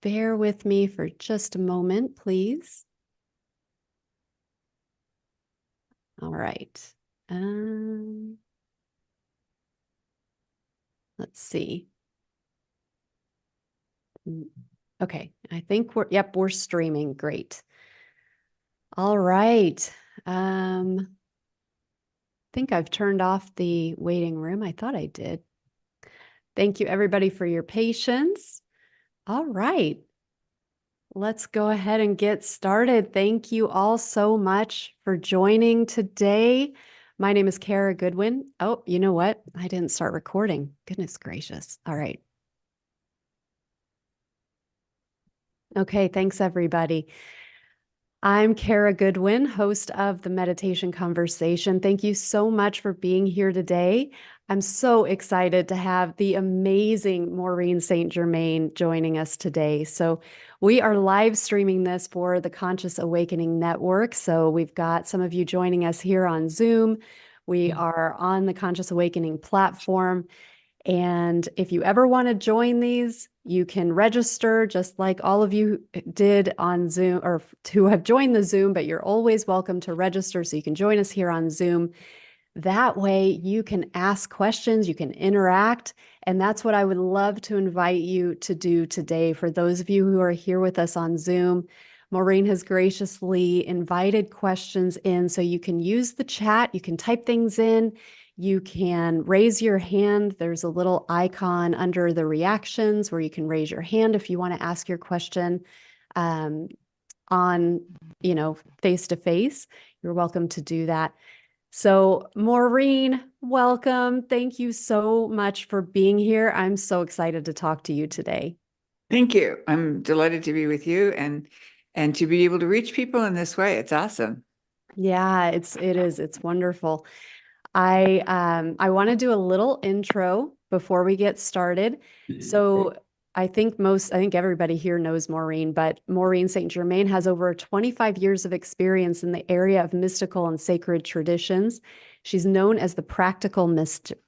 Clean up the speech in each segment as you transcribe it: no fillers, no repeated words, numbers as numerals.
bear with me for just a moment, please. All right. Let's see. Okay, I think we're streaming. Great. All right. I think I've turned off the waiting room. I thought I did. Thank you, everybody, for your patience. All right. Let's go ahead and get started. Thank you all so much for joining today. My name is Kara Goodwin. Oh, you know what? I didn't start recording. Goodness gracious. All right. Okay, thanks, everybody. I'm Kara Goodwin, host of the Meditation Conversation. Thank you so much for being here today. I'm so excited to have the amazing Maureen St. Germain joining us today. So we are live streaming this for the Conscious Awakening Network. So we've got some of you joining us here on Zoom. We are on the Conscious Awakening platform. And if you ever want to join these, you can register just like all of you did on Zoom or to have joined the Zoom, but you're always welcome to register so you can join us here on Zoom. That way you can ask questions, you can interact. And that's what I would love to invite you to do today. For those of you who are here with us on Zoom, Maureen has graciously invited questions in so you can use the chat, you can type things in. You can raise your hand. There's a little icon under the reactions where you can raise your hand if you want to ask your question on, face to face. You're welcome to do that. So Maureen, welcome. Thank you so much for being here. I'm so excited to talk to you today. Thank you. I'm delighted to be with you and to be able to reach people in this way. It's awesome. Yeah, it is. It's wonderful. I want to do a little intro before we get started. So I think everybody here knows Maureen, but Maureen St. Germain has over 25 years of experience in the area of mystical and sacred traditions. She's known as the practical mystic.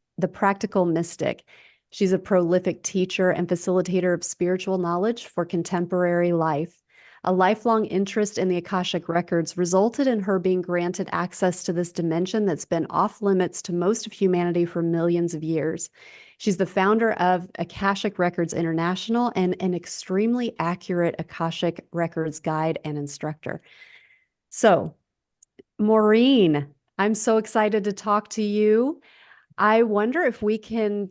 She's a prolific teacher and facilitator of spiritual knowledge for contemporary life. A lifelong interest in the Akashic records resulted in her being granted access to this dimension that's been off limits to most of humanity for millions of years. She's the founder of Akashic Records International and an extremely accurate Akashic Records guide and instructor. So, Maureen, I'm so excited to talk to you. I wonder if we can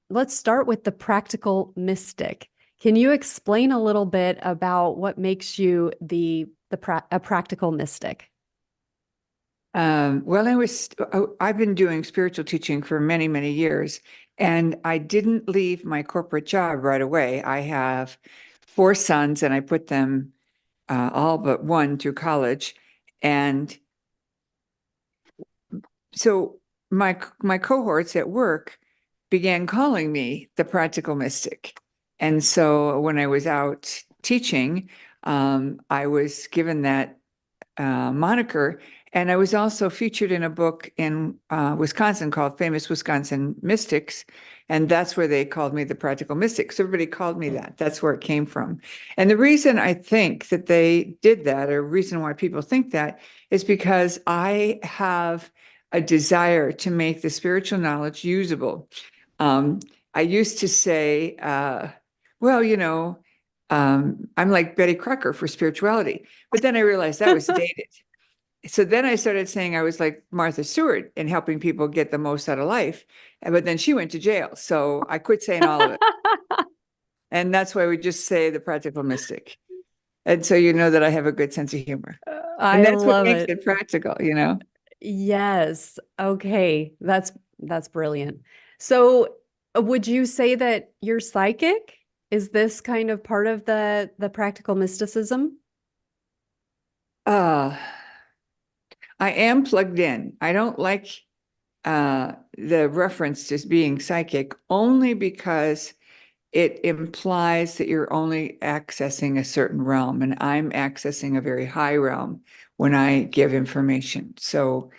let's start with the practical mystic. Can you explain a little bit about what makes you a practical mystic? I've been doing spiritual teaching for many, many years, and I didn't leave my corporate job right away. I have 4 sons, and I put them all but one through college. And so my cohorts at work began calling me the practical mystic. And so when I was out teaching, I was given that moniker. And I was also featured in a book in Wisconsin called Famous Wisconsin Mystics. And that's where they called me the practical mystic. So everybody called me that. That's where it came from. And the reason I think that they did that, or reason why people think that, is because I have a desire to make the spiritual knowledge usable. I used to say, I'm like Betty Crocker for spirituality. But then I realized that was dated. So then I started saying I was like Martha Stewart in helping people get the most out of life. But then she went to jail. So I quit saying all of it. And that's why we just say the practical mystic. And so you know that I have a good sense of humor. And I that's what love makes it. it practical, you know? Yes. Okay. That's brilliant. So would you say that you're psychic? Is this kind of part of the practical mysticism? Uh, I am plugged in. I don't like the reference to being psychic only because it implies that you're only accessing a certain realm, and I'm accessing a very high realm when I give information. So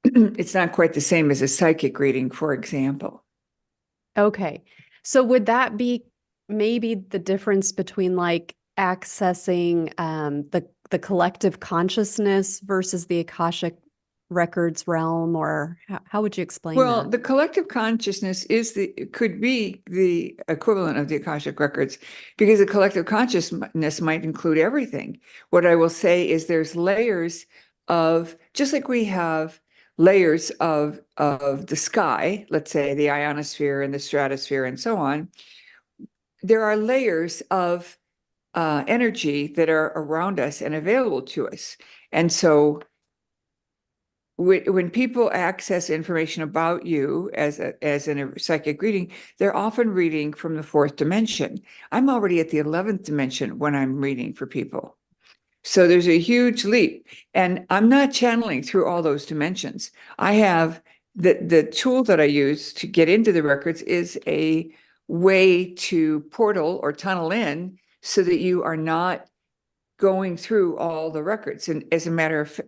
it's not quite the same as a psychic reading, for example. Okay. So would that be maybe the difference between like accessing the collective consciousness versus the Akashic records realm, or how would you explain Well, that? the collective consciousness could be the equivalent of the Akashic records, because the collective consciousness might include everything. What I will say is there's layers of, just like we have layers of the sky, let's say the ionosphere and the stratosphere and so on, there are layers of energy that are around us and available to us. And so when people access information about you as in a psychic reading, they're often reading from the fourth dimension. I'm already at the 11th dimension when I'm reading for people. So there's a huge leap. And I'm not channeling through all those dimensions. I have the tool that I use to get into the records is a way to portal or tunnel in so that you are not going through all the records. And as a matter of,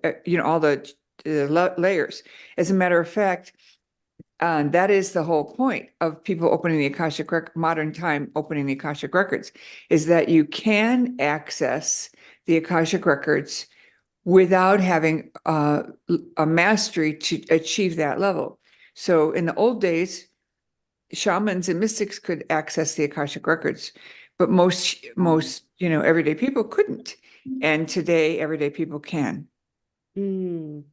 all the layers. As a matter of fact, that is the whole point of people opening the Akashic modern time opening the Akashic records, is that you can access the Akashic records without having a mastery to achieve that level. So in the old days, shamans and mystics could access the Akashic records, but most everyday people couldn't. And today, everyday people can. Mm.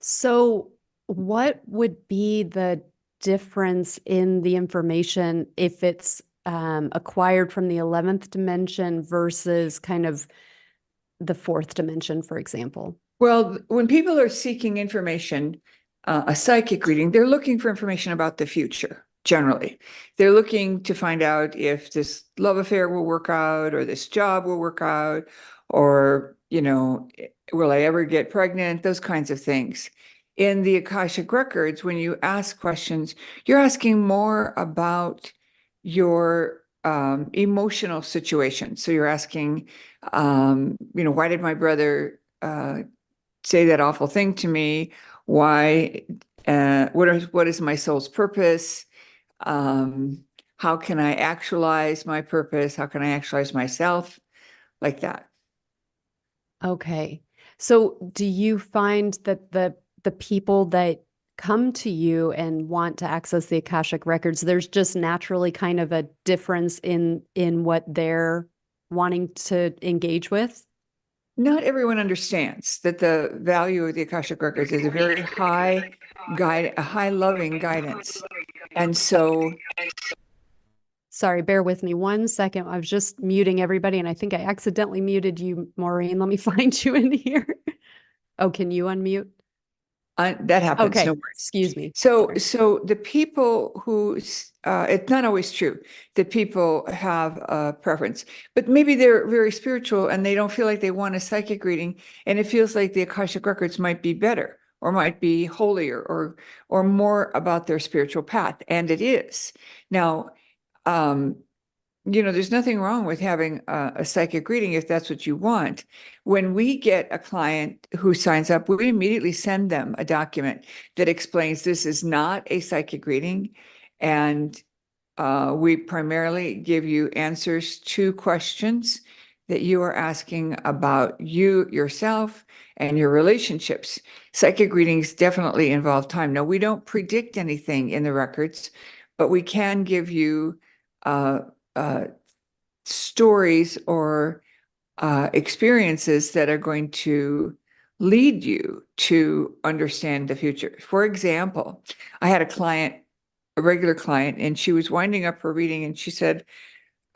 So, what would be the difference in the information if it's acquired from the 11th dimension versus kind of the fourth dimension, for example? Well, when people are seeking information, a psychic reading, they're looking for information about the future, generally. They're looking to find out if this love affair will work out, or this job will work out, or, will I ever get pregnant? Those kinds of things. In the Akashic records, when you ask questions, you're asking more about your emotional situation. So you're asking, why did my brother say that awful thing to me? Why? What is my soul's purpose? Um, how can I actualize my purpose? How can I actualize myself? Like that. Okay. So, do you find that the people that come to you and want to access the Akashic records, there's just naturally kind of a difference in what they're wanting to engage with? Not everyone understands that the value of the Akashic records is a very high guide, a high loving guidance. And so Sorry, bear with me 1 second. I was just muting everybody, and I think I accidentally muted you, Maureen. Let me find you in here. Oh, can you unmute? that happens, no Okay, worries. excuse me. So, Sorry. so the people who, it's not always true that people have a preference, but maybe they're very spiritual and they don't feel like they want a psychic reading, and it feels like the Akashic records might be better or might be holier or more about their spiritual path, and it is. Now, um, there's nothing wrong with having a psychic reading if that's what you want. When we get a client who signs up, we immediately send them a document that explains this is not a psychic reading. And we primarily give you answers to questions that you are asking about you, yourself, and your relationships. Psychic readings definitely involve time. Now, we don't predict anything in the records, but we can give you uh, uh, stories or experiences that are going to lead you to understand the future. For example, I had a regular client, and she was winding up her reading, and she said,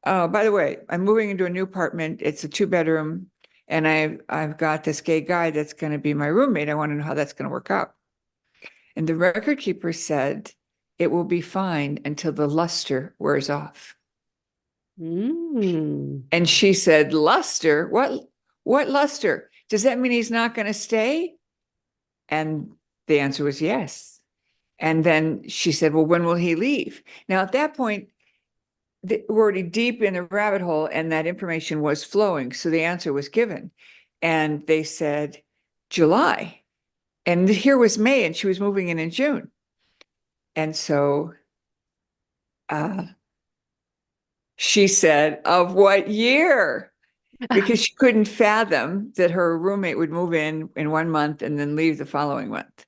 "Oh, by the way, I'm moving into a new apartment. It's a 2-bedroom, and I've got this gay guy that's going to be my roommate. I want to know how that's going to work out." And the record keeper said, "It will be fine until the luster wears off." Mm. And she said, "Luster? What luster? Does that mean he's not going to stay?" And the answer was yes. And then she said, "Well, when will he leave?" Now, at that point, we're already deep in the rabbit hole, and that information was flowing. So the answer was given. And they said, "July." And here was May, and she was moving in June. And so She said, of what year? Because she couldn't fathom that her roommate would move in 1 month and then leave the following month.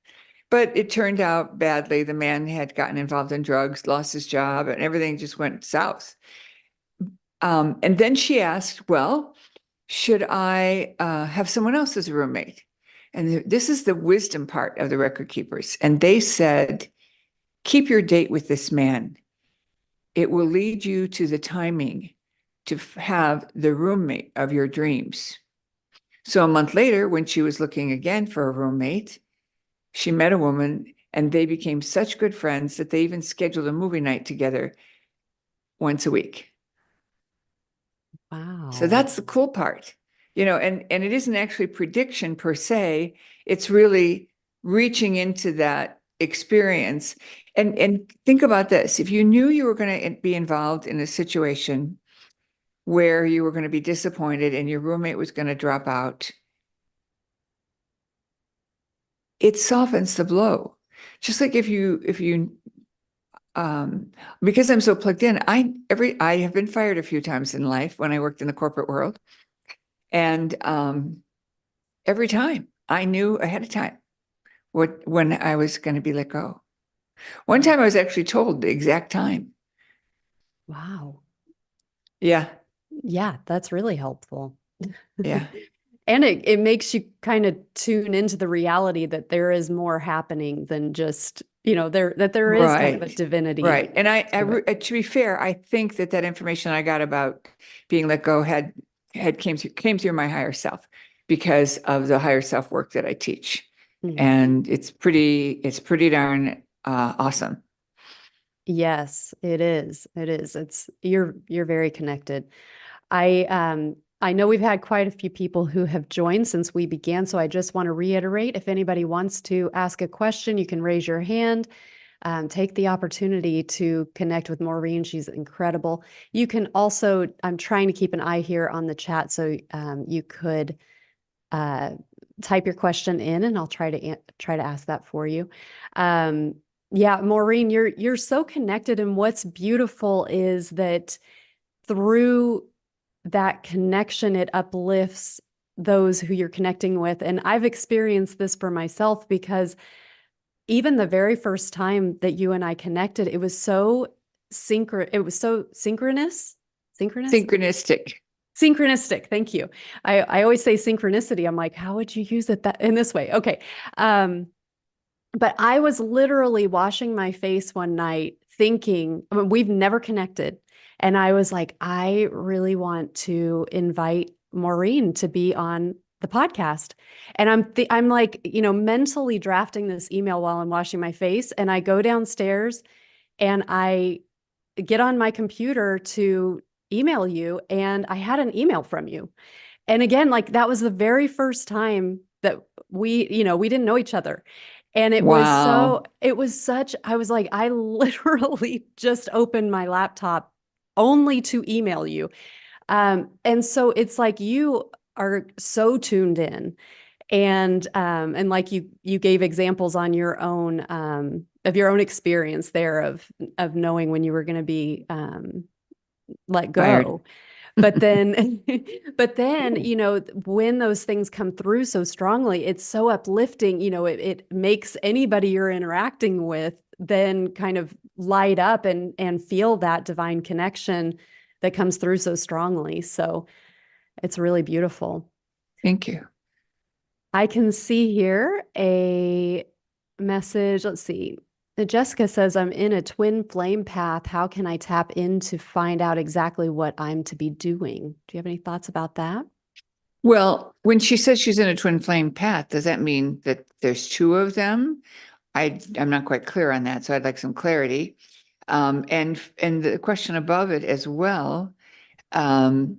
But it turned out badly. The man had gotten involved in drugs, lost his job, and everything just went south. And then she asked, well, should I have someone else as a roommate? And this is the wisdom part of the record keepers. And they said, keep your date with this man. It will lead you to the timing to have the roommate of your dreams. So a month later, when she was looking again for a roommate, she met a woman and they became such good friends that they even scheduled a movie night together once a week. So Wow. that's the cool part, and it isn't actually prediction per se. It's really reaching into that experience. And think about this. If you knew you were going to be involved in a situation where you were going to be disappointed and your roommate was going to drop out, it softens the blow. Just like if you because I'm so plugged in, I have been fired a few times in life when I worked in the corporate world. And every time I knew ahead of time when I was going to be let go. One time I was actually told the exact time. Wow. Yeah, Yeah, that's really helpful. yeah. And it makes you kind of tune into the reality that there is more happening than just, there is kind of a Right, divinity right. And to it. to be fair, I think that information I got about being let go had came through my higher self because of the higher self work that I teach, Mhm. and it's pretty darn awesome. Yes, it is. It is. You're very connected. I know we've had quite a few people who have joined since we began, so I just want to reiterate, if anybody wants to ask a question, you can raise your hand. Take the opportunity to connect with Maureen. She's incredible. You can also, I'm trying to keep an eye here on the chat, so you could uh, type your question in, and I'll try to ask that for you. Um, yeah, Maureen, you're so connected, and what's beautiful is that through that connection, it uplifts those who you're connecting with. And I've experienced this for myself because even the very first time that you and I connected, it was so synchronous, Synchronistic. synchronistic. Thank you. I always say synchronicity. I'm like, how would you use it that in this way? Okay. But I was literally washing my face one night thinking, I mean, we've never connected. And I was like, I really want to invite Maureen to be on the podcast. And I'm like, mentally drafting this email while I'm washing my face. And I go downstairs and I get on my computer to email you. And I had an email from you. And again, like that was the very first time that we didn't know each other. And Wow. I was like, I literally just opened my laptop only to email you. And so it's like you are so tuned in, and like you gave examples on your own, of your own experience there of knowing when you were going to be let Fired. go. But then, but then, when those things come through so strongly, it's so uplifting. It makes anybody you're interacting with then kind of light up and feel that divine connection that comes through so strongly. So it's really beautiful. Thank you. I can see here a message. Let's see. Jessica says, I'm in a twin flame path. How can I tap in to find out exactly what I'm to be doing? Do you have any thoughts about that? Well, when she says she's in a twin flame path, does that mean that there's two of them? I'm not quite clear on that, so I'd like some clarity. And the question above it as well, um,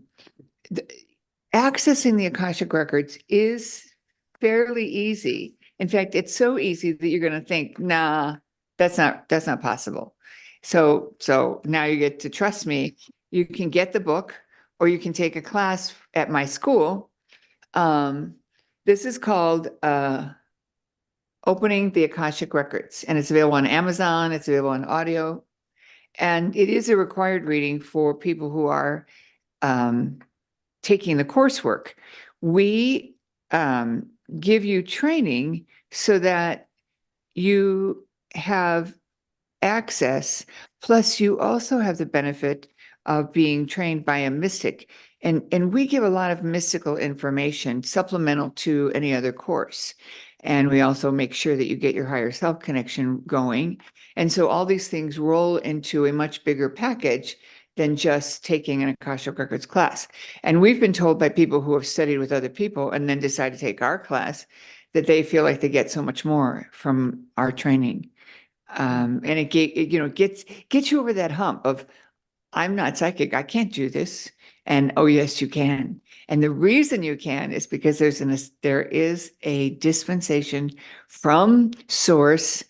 th- accessing the Akashic records is fairly easy. In fact, it's so easy that you're going to think, nah, that's not possible. So now you get to trust me. You can get the book, or you can take a class at my school. Um, this is called Opening the Akashic Records, and it's available on Amazon. It's available on audio. And it is a required reading for people who are taking the coursework. We give you training so that you have access, plus you also have the benefit of being trained by a mystic. And we give a lot of mystical information supplemental to any other course. And we also make sure that you get your higher self connection going. And so all these things roll into a much bigger package than just taking an Akashic Records class. And we've been told by people who have studied with other people and then decide to take our class that they feel like they get so much more from our training. And it gets you over that hump of, I'm not psychic, I can't do this. And oh, yes, you can. And the reason you can is because there is a dispensation from source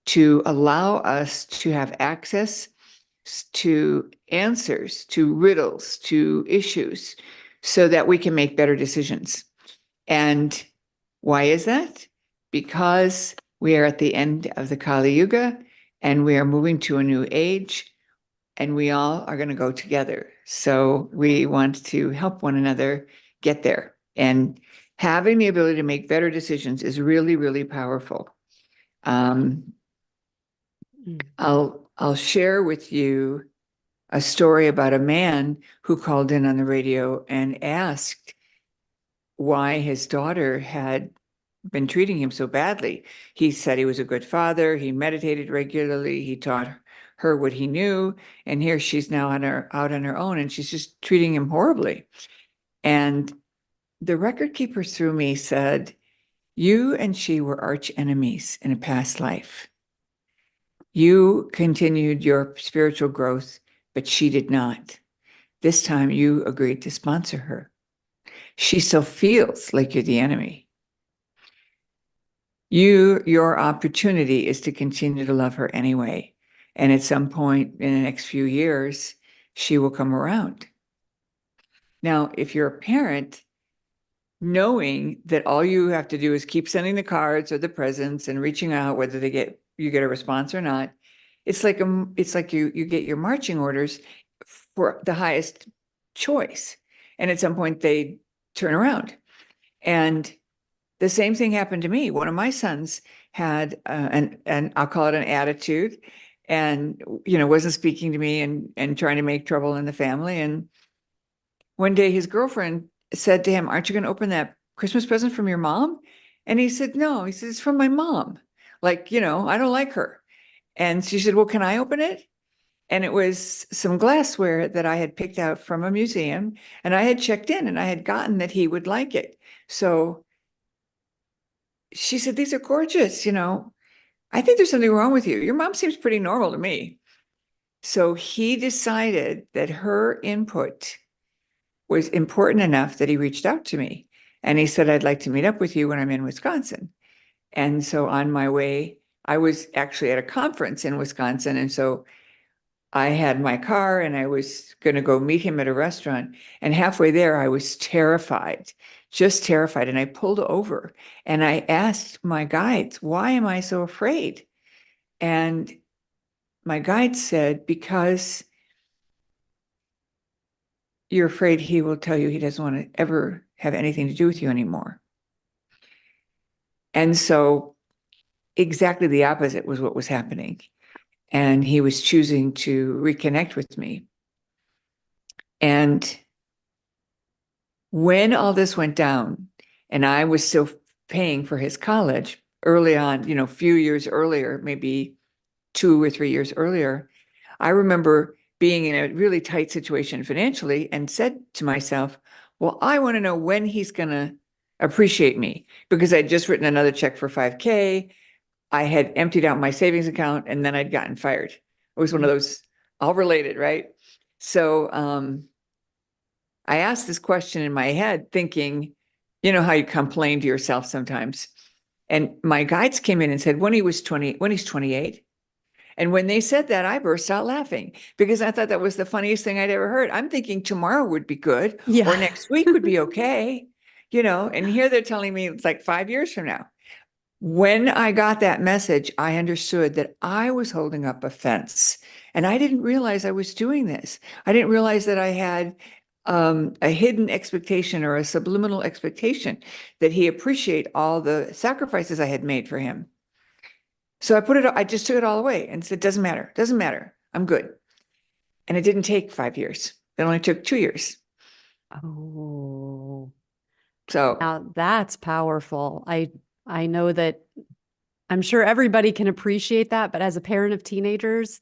to allow us to have access to answers, to riddles, to issues, so that we can make better decisions. And why is that? Because we are at the end of the Kali Yuga and we are moving to a new age, and we all are going to go together. So we want to help one another get there. And having the ability to make better decisions is really, really powerful. I'll share with you a story about a man who called in on the radio and asked why his daughter had been treating him so badly. He said he was a good father. He meditated regularly. He taught her what he knew. And here she's now out on her own, and she's just treating him horribly. And the record keeper through me said, you and she were arch enemies in a past life. You continued your spiritual growth, but she did not. This time you agreed to sponsor her. She still feels like you're the enemy. Your opportunity is to continue to love her anyway. And at some point in the next few years, she will come around. Now, if you're a parent, knowing that all you have to do is keep sending the cards or the presents and reaching out, whether you get a response or not, it's like you get your marching orders for the highest choice. And at some point they turn around. And the same thing happened to me. One of my sons had and I'll call it an attitude, and wasn't speaking to me and trying to make trouble in the family. And one day his girlfriend said to him, "Aren't you going to open that Christmas present from your mom?" And he said, "No." He said, "It's from my mom. Like, I don't like her." And she said, "Well, can I open it?" And it was some glassware that I had picked out from a museum, and I had checked in and I had gotten that he would like it. So she said, "These are gorgeous. I think there's something wrong with you. Your mom seems pretty normal to me." So he decided that her input was important enough that he reached out to me. And he said, "I'd like to meet up with you when I'm in Wisconsin." And so on my way, I was actually at a conference in Wisconsin. And so I had my car and I was going to go meet him at a restaurant. And halfway there, I was terrified, just terrified. And I pulled over and I asked my guides, "Why am I so afraid?" And my guide said, "Because you're afraid he will tell you he doesn't want to ever have anything to do with you anymore." And so exactly the opposite was what was happening. And he was choosing to reconnect with me. And when all this went down, and I was still paying for his college early on, a few years earlier, maybe 2 or 3 years earlier, I remember being in a really tight situation financially and said to myself, well, I want to know when he's going to appreciate me, because I'd just written another check for $5,000. I had emptied out my savings account and then I'd gotten fired. It was one of those all related, right? So I asked this question in my head thinking, how you complain to yourself sometimes. And my guides came in and said, when he's 28. And when they said that, I burst out laughing because I thought that was the funniest thing I'd ever heard. I'm thinking tomorrow would be good, Yeah. or next week would be okay, and here they're telling me it's like 5 years from now. When I got that message, I understood that I was holding up a fence, and I didn't realize I was doing this. I didn't realize that I had a hidden expectation or a subliminal expectation that he appreciate all the sacrifices I had made for him. So I just took it all away and said, doesn't matter, doesn't matter. I'm good. And it didn't take 5 years. It only took 2 years. Oh, So now that's powerful. I know that I'm sure everybody can appreciate that, but as a parent of teenagers,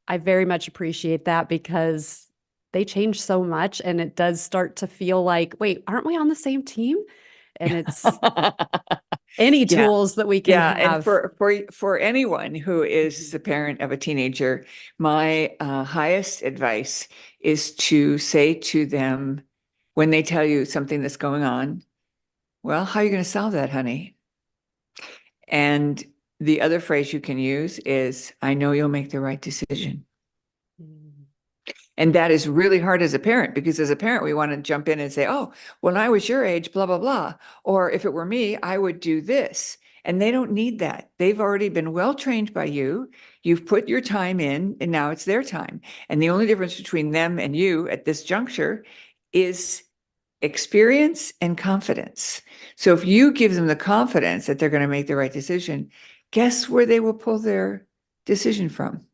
I very much appreciate that because they change so much and it does start to feel like, wait, aren't we on the same team? And it's any yeah. tools that we can Yeah, and have. for anyone who is Mhm. the parent of a teenager, my highest advice is to say to them when they tell you something that's going on, well, how are you going to solve that, honey? And the other phrase you can use is, I know you'll make the right decision. Mm. And that is really hard as a parent because as a parent, we want to jump in and say, oh, when I was your age, blah, blah, blah. Or if it were me, I would do this. And they don't need that. They've already been well trained by you. You've put your time in, and now it's their time. And the only difference between them and you at this juncture is experience and confidence. So if you give them the confidence that they're going to make the right decision, guess where they will pull their decision from?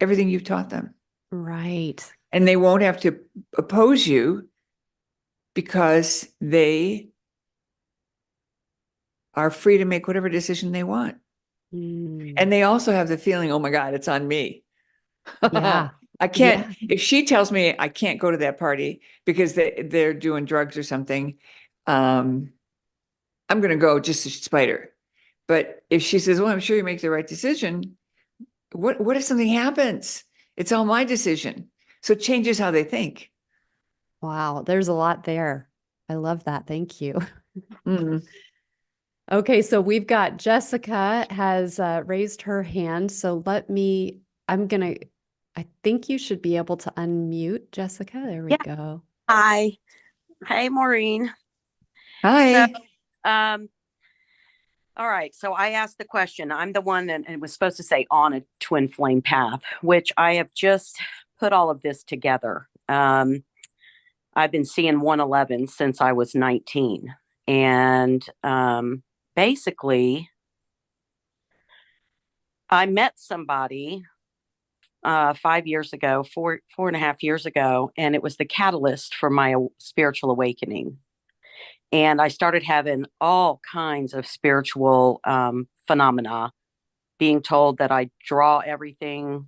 Everything you've taught them. Right. And they won't have to oppose you because they are free to make whatever decision they want. Mm. And they also have the feeling, oh my God, it's on me. Yeah. I can't, Yeah. if she tells me I can't go to that party because they're doing drugs or something, I'm going to go just to spite her. But if she says, well, I'm sure you make the right decision, what if something happens? It's all my decision. So it changes how they think. Wow. There's a lot there. I love that. Thank you. Mm. Okay, so we've got Jessica has raised her hand. So I think you should be able to unmute Jessica. There we Yeah. go. Hi. Hey, Maureen. So, Hi. um, all right. So I asked the question. I'm the one that and was supposed to say on a twin flame path, which I have just put all of this together. I've been seeing 111 since I was 19. And basically, I met somebody 5 years ago, four and a half years ago, and it was the catalyst for my spiritual awakening. And I started having all kinds of spiritual phenomena, being told that I draw everything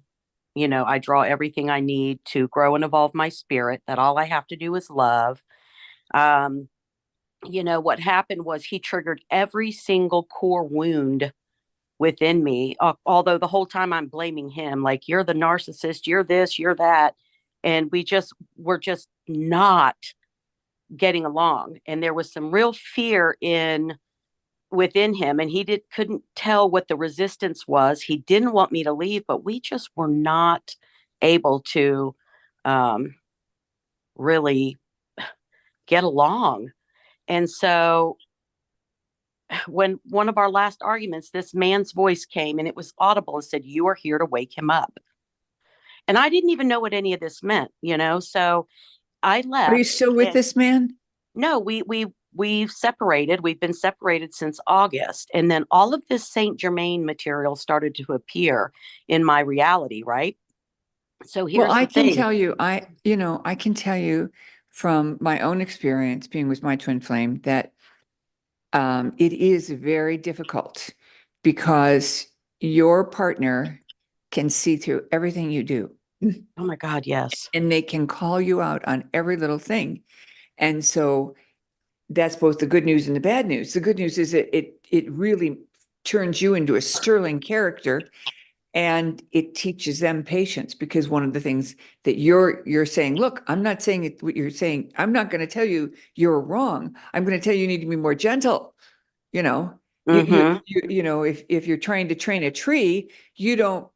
I need to grow and evolve my spirit, that all I have to do is love. Um, what happened was he triggered every single core wound within me, although the whole time I'm blaming him, like, you're the narcissist, you're this, you're that. And we're just not getting along. And there was some real fear in within him, and he couldn't tell what the resistance was. He didn't want me to leave, but we just were not able to um, really get along. And so when one of our last arguments, this man's voice came and it was audible and said, you are here to wake him up. And I didn't even know what any of this meant. So I Are you left. still with And this man? no, we've separated. We've been separated since August. And then all of this Saint Germain material started to appear in my reality, right? So Well, here's the thing. I can tell you from my own experience being with my twin flame that it is very difficult because your partner can see through everything you do Oh my God, yes. and they can call you out on every little thing. And so that's both the good news and the bad news. The good news is that it really turns you into a sterling character and it teaches them patience because one of the things that you're saying, look, I'm not saying it, what you're saying. I'm not going to tell you you're wrong. I'm going to tell you you need to be more gentle. You know, Mm-hmm. if you're trying to train a tree, you don't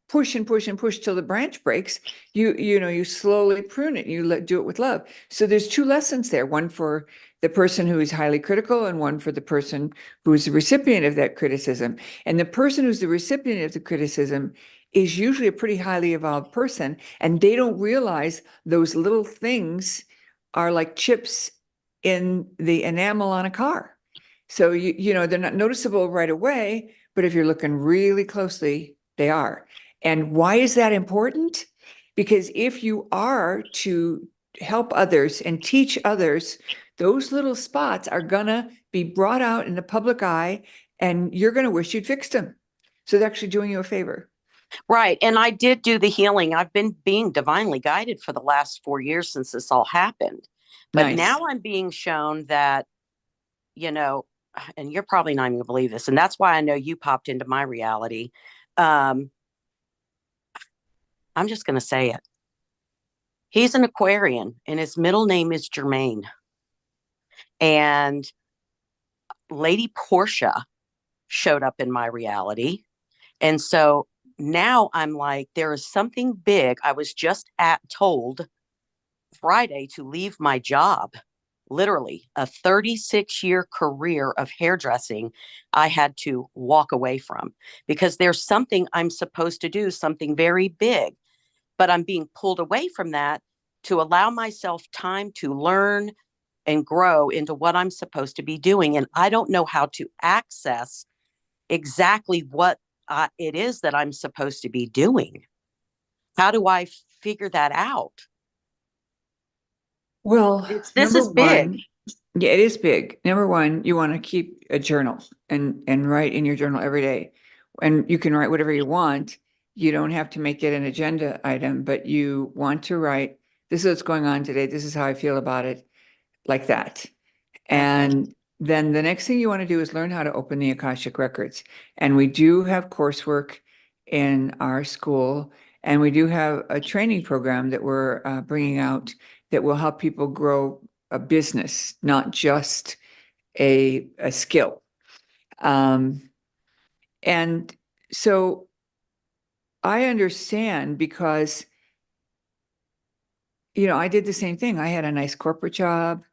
push and push and push till the branch breaks. You slowly prune it. Do it with love. So there's two lessons there, one for the person who is highly critical and one for the person who is the recipient of that criticism. And the person who's the recipient of the criticism is usually a pretty highly evolved person, and they don't realize those little things are like chips in the enamel on a car. So they're not noticeable right away, but if you're looking really closely, they are. And why is that important? Because if you are to help others and teach others, those little spots are gonna be brought out in the public eye, and you're gonna wish you'd fixed them. So they're actually doing you a favor. Right. And I did do the healing. I've been being divinely guided for the last 4 years since this all happened. But Nice. now I'm being shown that, you know, and you're probably not even going to believe this. And that's why I know you popped into my reality. Um, I'm just going to say it. He's an Aquarian and his middle name is Germain. And Lady Portia showed up in my reality. And so now I'm like, there is something big. I was just told Friday to leave my job. Literally, a 36-year career of hairdressing, I had to walk away from because there's something I'm supposed to do, something very big, but I'm being pulled away from that to allow myself time to learn and grow into what I'm supposed to be doing. And I don't know how to access exactly what it is that I'm supposed to be doing. How do I figure that out? Well, This number is big. one, yeah, it is big. Number one, you want to keep a journal and write in your journal every day. And you can write whatever you want. You don't have to make it an agenda item, but you want to write, this is what's going on today. This is how I feel about it, like that. Okay. And then the next thing you want to do is learn how to open the Akashic records. And we do have coursework in our school, and we do have a training program that we're bringing out that will help people grow a business, not just a skill. Um, and so I understand because, I did the same thing. I had a nice corporate job.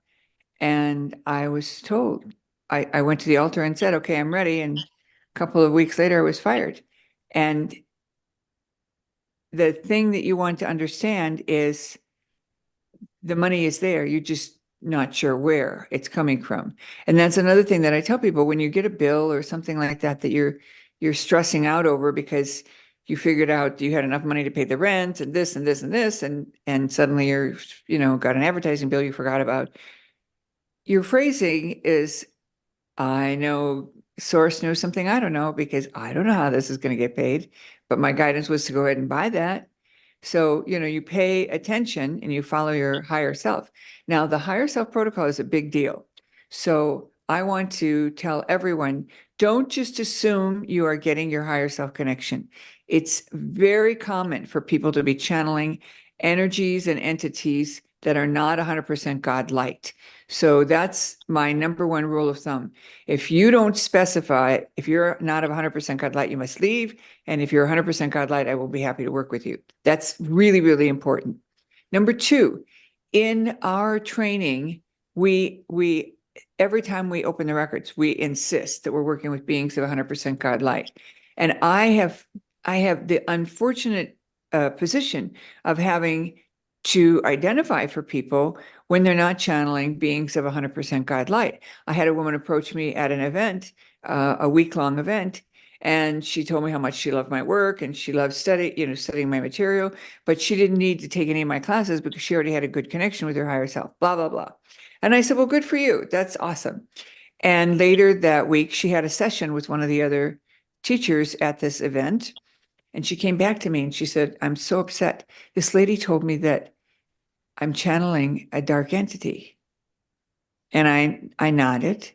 And I was told, I went to the altar and said, okay, I'm ready. And a couple of weeks later, I was fired. And the thing that you want to understand is the money is there. You're just not sure where it's coming from. And that's another thing that I tell people when you get a bill or something like that, that you're stressing out over because you figured out you had enough money to pay the rent and this and this and this, and suddenly you're, got an advertising bill you forgot about. Your phrasing is, I know source knows something I don't know because I don't know how this is going to get paid, but my guidance was to go ahead and buy that. So, you pay attention and you follow your higher self. Now, the higher self protocol is a big deal. So I want to tell everyone, don't just assume you are getting your higher self connection. It's very common for people to be channeling energies and entities that are not 100% God light. So that's my number one rule of thumb. If you don't specify, if you're not of 100% God light, you must leave. And if you're 100% God light, I will be happy to work with you. That's really, really important. Number two, in our training, we every time we open the records, we insist that we're working with beings of 100% God light. And I have the unfortunate position of having to identify for people when they're not channeling beings of 100% God light. I had a woman approach me at an event, a week-long event, and she told me how much she loved my work and she loved studying my material, but she didn't need to take any of my classes because she already had a good connection with her higher self, blah, blah, blah. And I said, well, good for you. That's awesome. And later that week, she had a session with one of the other teachers at this event. And she came back to me and she said, I'm so upset. This lady told me that I'm channeling a dark entity. And I nodded.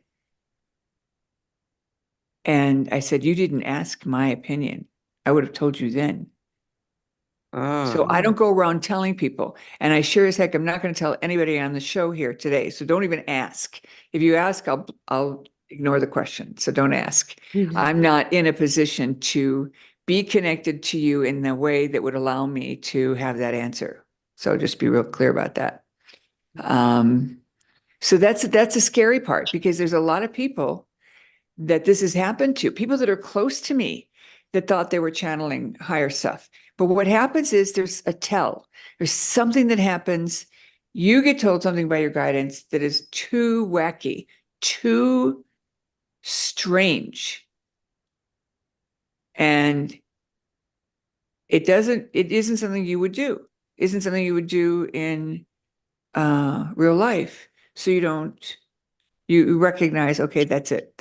And I said, you didn't ask my opinion. I would have told you then. So I don't go around telling people. And I sure as heck, I'm not going to tell anybody on the show here today. So don't even ask. If you ask, I'll ignore the question. So don't ask. I'm not in a position to be connected to you in the way that would allow me to have that answer. So just be real clear about that. So that's a scary part, because there's a lot of people that this has happened to, people that are close to me that thought they were channeling higher self. But what happens is there's a tell. There's something that happens. You get told something by your guidance that is too wacky, too strange. And it isn't something you would do. Isn't something you would do in real life. So you recognize, okay, that's it.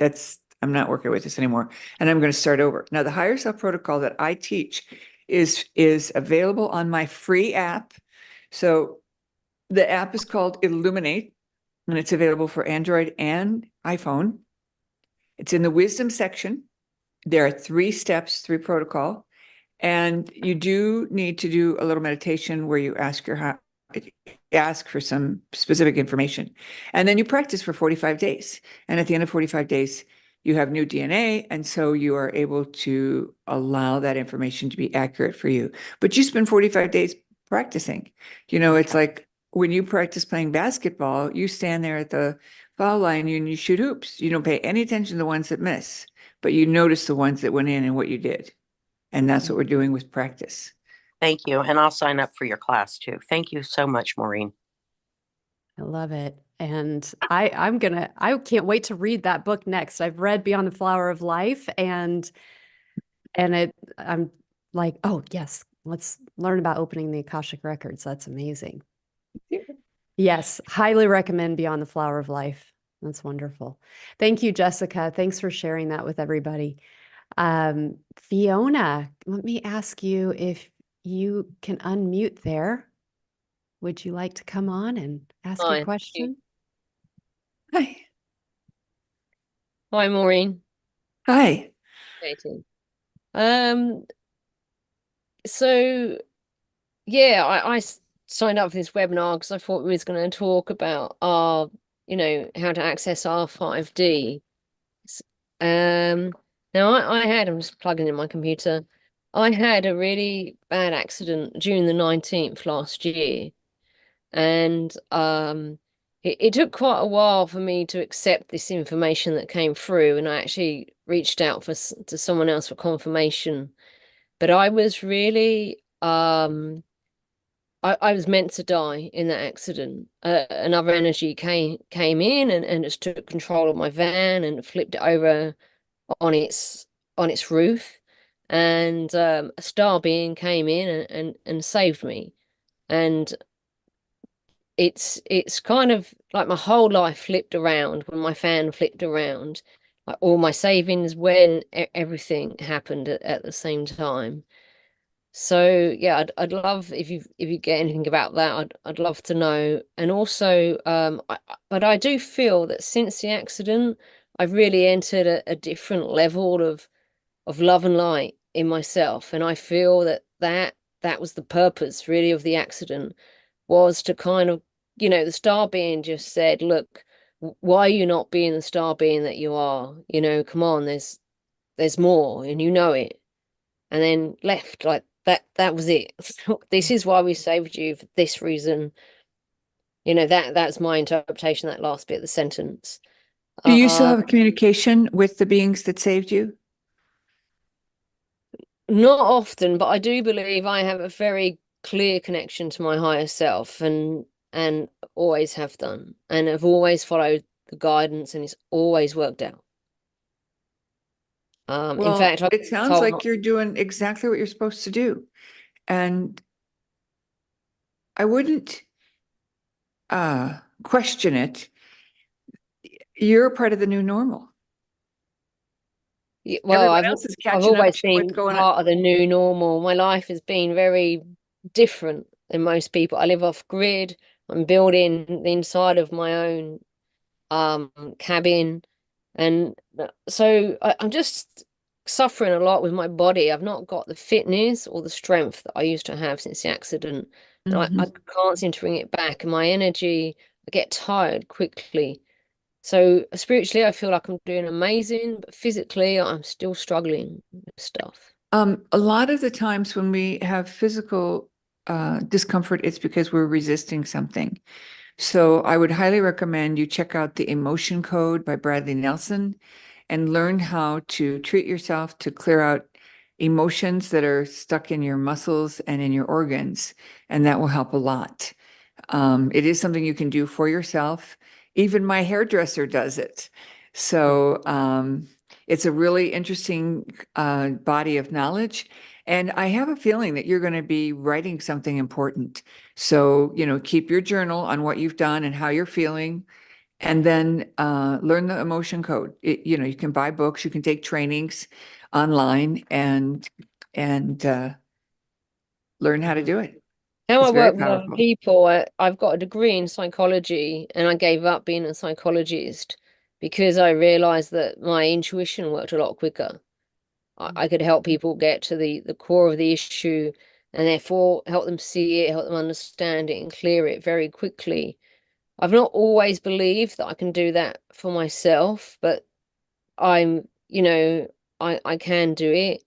I'm not working with this anymore. And I'm going to start over. Now, the higher self protocol that I teach is available on my free app. So the app is called Illuminate, and it's available for Android and iPhone. It's in the wisdom section. There are 3 steps, 3 protocol. And you do need to do a little meditation where you ask for some specific information. And then you practice for 45 days. And at the end of 45 days, you have new DNA. And so you are able to allow that information to be accurate for you. But you spend 45 days practicing. It's like when you practice playing basketball, you stand there at the foul line and you shoot hoops. You don't pay any attention to the ones that miss, but you notice the ones that went in and what you did. And that's what we're doing with practice. Thank you. And I'll sign up for your class too. Thank you so much, Maureen. I love it. And I can't wait to read that book next. I've read Beyond the Flower of Life, and I'm like, oh yes, let's learn about opening the Akashic records. That's amazing. Yes, highly recommend Beyond the Flower of Life. That's wonderful. Thank you, Jessica. Thanks for sharing that with everybody. Fiona, let me ask you if you can unmute there. Would you like to come on and ask your question? Hi. Hi, Maureen. Hi. Katie. So yeah, I signed up for this webinar because I thought we was going to talk about how to access our 5D. Now I'm just plugging in my computer. I had a really bad accident June the 19th last year. And it took quite a while for me to accept this information that came through, and I actually reached out to someone else for confirmation. But I was really I was meant to die in that accident. Another energy came in and just took control of my van and flipped it over on its roof, and a star being came in and saved me. And it's kind of like my whole life flipped around when my fan flipped around, like all my savings, when everything happened at the same time. So yeah, I'd love if you get anything about that, I'd love to know. And also, but I do feel that since the accident, I've really entered a different level of love and light in myself, and I feel that was the purpose really of the accident, was to kind of, the star being just said, look, why are you not being the star being that you are? Come on, there's more, and you know it. And then left like that. That was it. This is why we saved you, for this reason. That's my interpretation of that last bit of the sentence. Do you still have a communication with the beings that saved you? Not often, but I do believe I have a very clear connection to my higher self, and always have done, and have always followed the guidance, and it's always worked out. In fact, it sounds like you're doing exactly what you're supposed to do, and I wouldn't question it. You're a part of the new normal. Well, Everyone else is I've catching up always to what's been going on. part of the new normal. My life has been very different than most people. I live off grid. I'm building the inside of my own cabin, and so I'm just suffering a lot with my body. I've not got the fitness or the strength that I used to have since the accident, and I can't seem to bring it back. And my energy, I get tired quickly. So spiritually, I feel like I'm doing amazing, but physically, I'm still struggling with stuff. A lot of the times when we have physical discomfort, it's because we're resisting something. So I would highly recommend you check out the Emotion Code by Bradley Nelson and learn how to treat yourself to clear out emotions that are stuck in your muscles and in your organs. And that will help a lot. It is something you can do for yourself. Even my hairdresser does it. So it's a really interesting body of knowledge. And I have a feeling that you're going to be writing something important. So, keep your journal on what you've done and how you're feeling, and then learn the emotion code. You can buy books, you can take trainings online and learn how to do it. Now I It's very work with other powerful. people. I've got a degree in psychology, and I gave up being a psychologist because I realized that my intuition worked a lot quicker. I could help people get to the core of the issue, and therefore help them see it, help them understand it, and clear it very quickly. I've not always believed that I can do that for myself, but I can do it.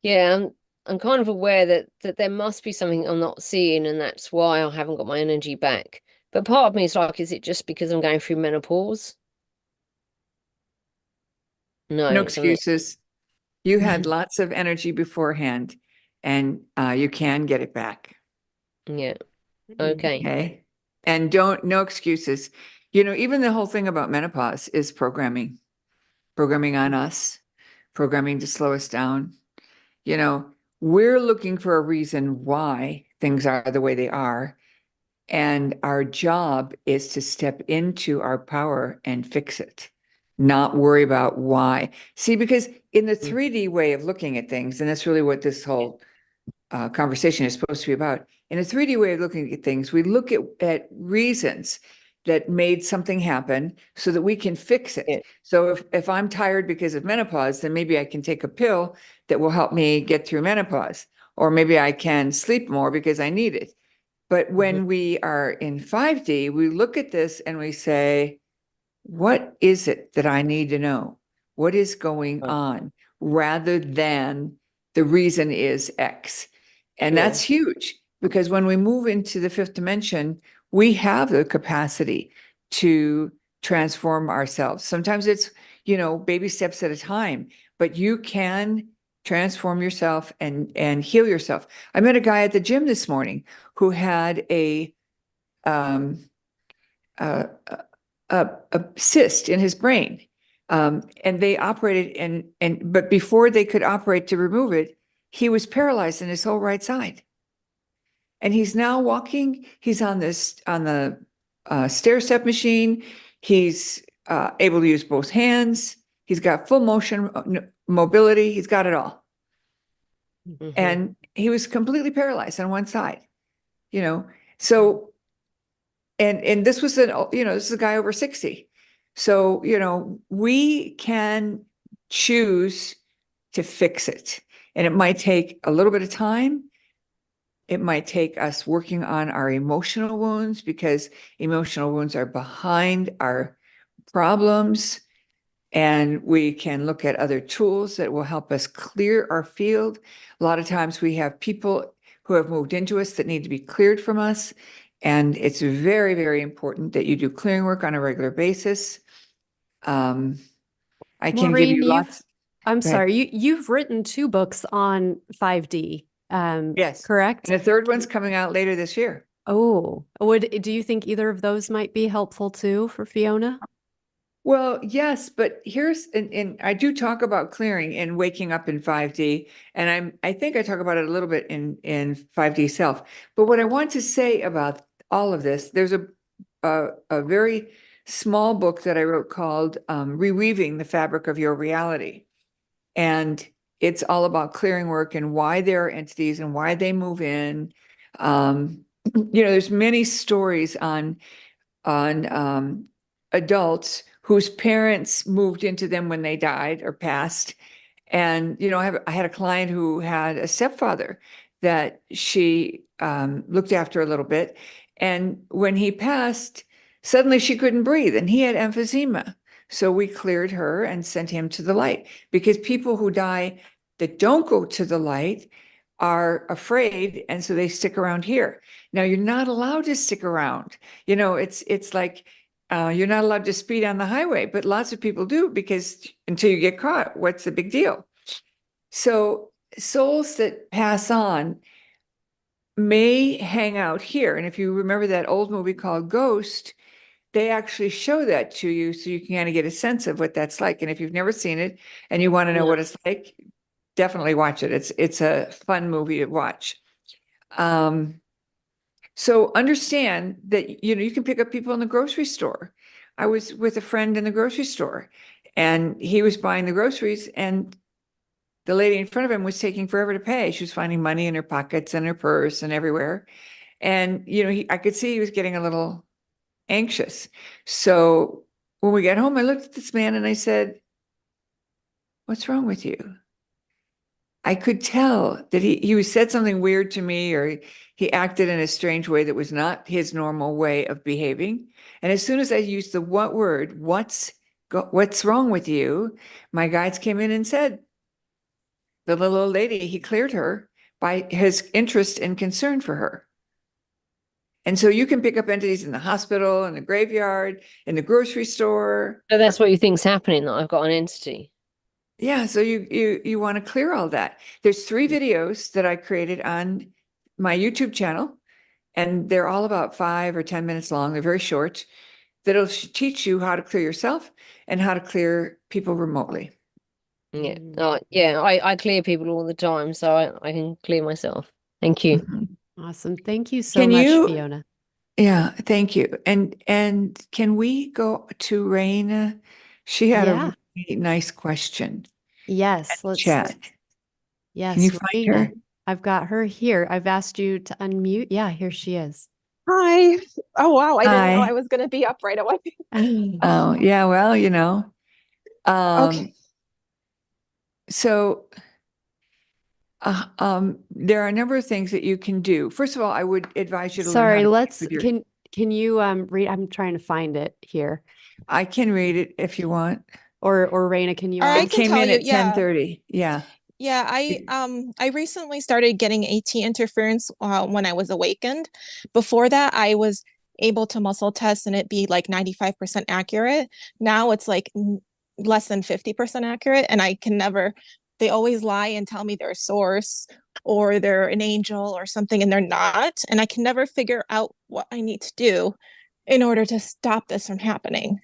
Yeah, I'm kind of aware that there must be something I'm not seeing, and that's why I haven't got my energy back. But part of me is like, is it just because I'm going through menopause? No, No it's something. excuses. You had lots of energy beforehand, and you can get it back. Yeah. Okay. Okay. And no excuses. Even the whole thing about menopause is programming on us, programming to slow us down. We're looking for a reason why things are the way they are. And our job is to step into our power and fix it, not worry about why. See, because in the 3D way of looking at things, and that's really what this whole conversation is supposed to be about. In a 3D way of looking at things, we look at reasons that made something happen so that we can fix it. Yeah. So if I'm tired because of menopause, then maybe I can take a pill that will help me get through menopause. Or maybe I can sleep more because I need it. But when we are in 5D, we look at this and we say, what is it that I need to know? What is going on? Rather than the reason is X. And Sure. that's huge because when we move into the fifth dimension, we have the capacity to transform ourselves. Sometimes it's, baby steps at a time, but you can transform yourself and heal yourself. I met a guy at the gym this morning who had um, a, a cyst in his brain. And they operated but before they could operate to remove it, he was paralyzed in his whole right side. And he's now walking. He's on the stair step machine. He's able to use both hands. He's got full motion mobility. He's got it all. And he was completely paralyzed on one side, So, and this was this is a guy over 60. So, we can choose to fix it. And it might take a little bit of time. It might take us working on our emotional wounds because emotional wounds are behind our problems. And we can look at other tools that will help us clear our field. A lot of times we have people who have moved into us that need to be cleared from us. And it's very, very important that you do clearing work on a regular basis. I can give Maureen, you lots. I'm Go ahead. sorry, you've written 2 books on 5D, Yes. correct? And the third one's coming out later this year. Oh, do you think either of those might be helpful too for Fiona? Well, yes, but and I do talk about clearing and waking up in 5D, and I think I talk about it a little bit in 5D self. But what I want to say about all of this, there's a very small book that I wrote called Reweaving the Fabric of Your Reality. And it's all about clearing work and why there are entities and why they move in. There's many stories on adults whose parents moved into them when they died or passed. And, I had a client who had a stepfather that she looked after a little bit. And when he passed, suddenly she couldn't breathe and he had emphysema. So we cleared her and sent him to the light because people who die that don't go to the light are afraid, and so they stick around here. Now, you're not allowed to stick around. You know, it's like you're not allowed to speed on the highway, but lots of people do, because until you get caught, what's the big deal? So souls that pass on may hang out here. And if you remember that old movie called Ghost, they actually show that to you so you can kind of get a sense of what that's like. And if you've never seen it and you want to know what it's like, definitely watch it. It's a fun movie to watch. So understand that, you know, you can pick up people in the grocery store. I was with a friend in the grocery store, and he was buying the groceries, and the lady in front of him was taking forever to pay. She was finding money in her pockets and her purse and everywhere. And, you know, I could see he was getting a little anxious. So when we got home, I looked at this man and I said, "What's wrong with you?" I could tell that he said something weird to me, or he acted in a strange way that was not his normal way of behaving. And as soon as I used the what word, what's wrong with you, my guides came in and said, the little old lady, he cleared her by his interest and concern for her. And so you can pick up entities in the hospital, in the graveyard, in the grocery store. So that's what you think's happening, that I've got an entity. Yeah, so you want to clear all that. There's 3 videos that I created on my YouTube channel, and they're all about 5 or 10 minutes long. They're very short. That'll teach you how to clear yourself and how to clear people remotely. Yeah. Yeah, I clear people all the time, so I can clear myself. Thank you. Awesome. Thank you so Can much, you- Fiona. Yeah, thank you. And can we go to Raina? She had Yeah. a really nice question. Yes, let's Chat. yes, Can you find Raina. her? I've got her here. I've asked you to unmute. Yeah, here she is. Hi. Oh, wow. I didn't know Hi. I was going to be up right away. Oh, yeah, well, you know. Okay. So there are a number of things that you can do. First of all, I would advise you to learn how Sorry, to let's with your- can you read? I'm trying to find it here. I can read it if you want. Or Raina, can you Or I It ask? can came tell in you, at yeah. 10:30. Yeah. Yeah, I recently started getting AT interference when I was awakened. Before that, I was able to muscle test and it be like 95% accurate. Now it's like less than 50% accurate, and I can never, they always lie and tell me they're a source or they're an angel or something, and they're not. And I can never figure out what I need to do in order to stop this from happening.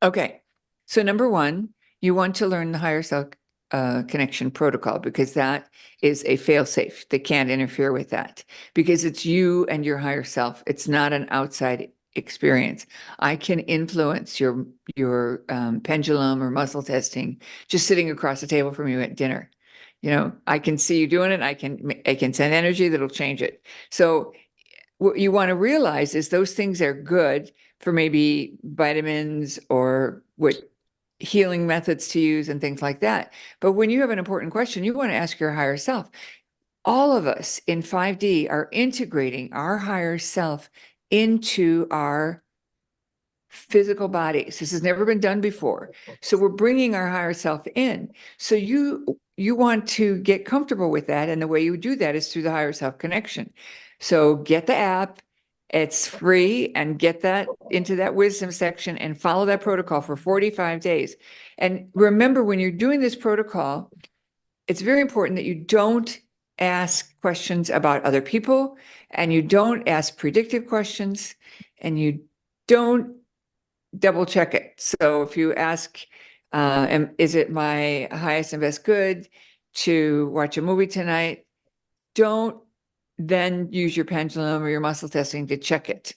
Okay. So number 1, you want to learn the higher self connection protocol, because that is a fail-safe. They can't interfere with that, because it's you and your higher self. It's not an outside experience. I can influence your pendulum or muscle testing just sitting across the table from you at dinner. You know, I can see you doing it. I can send energy that'll change it. So what you want to realize is those things are good for maybe vitamins or what healing methods to use and things like that. But when you have an important question, you want to ask your higher self. All of us in 5D are integrating our higher self into our physical bodies. This has never been done before. So we're bringing our higher self in. So you want to get comfortable with that. And the way you do that is through the higher self connection. So get the app. It's free, and get that into that wisdom section and follow that protocol for 45 days. And remember, when you're doing this protocol, it's very important that you don't ask questions about other people, and you don't ask predictive questions, and you don't double check it. So if you ask, is it my highest and best good to watch a movie tonight? Don't then use your pendulum or your muscle testing to check it,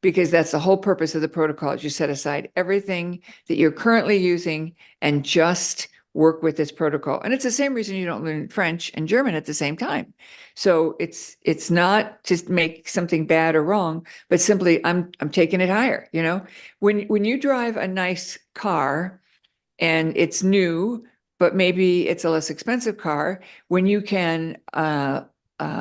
because that's the whole purpose of the protocol. Is you set aside everything that you're currently using and just work with this protocol. And it's the same reason you don't learn French and German at the same time. So it's not to make something bad or wrong, but simply I'm taking it higher. You know, when you drive a nice car and it's new, but maybe it's a less expensive car, when you can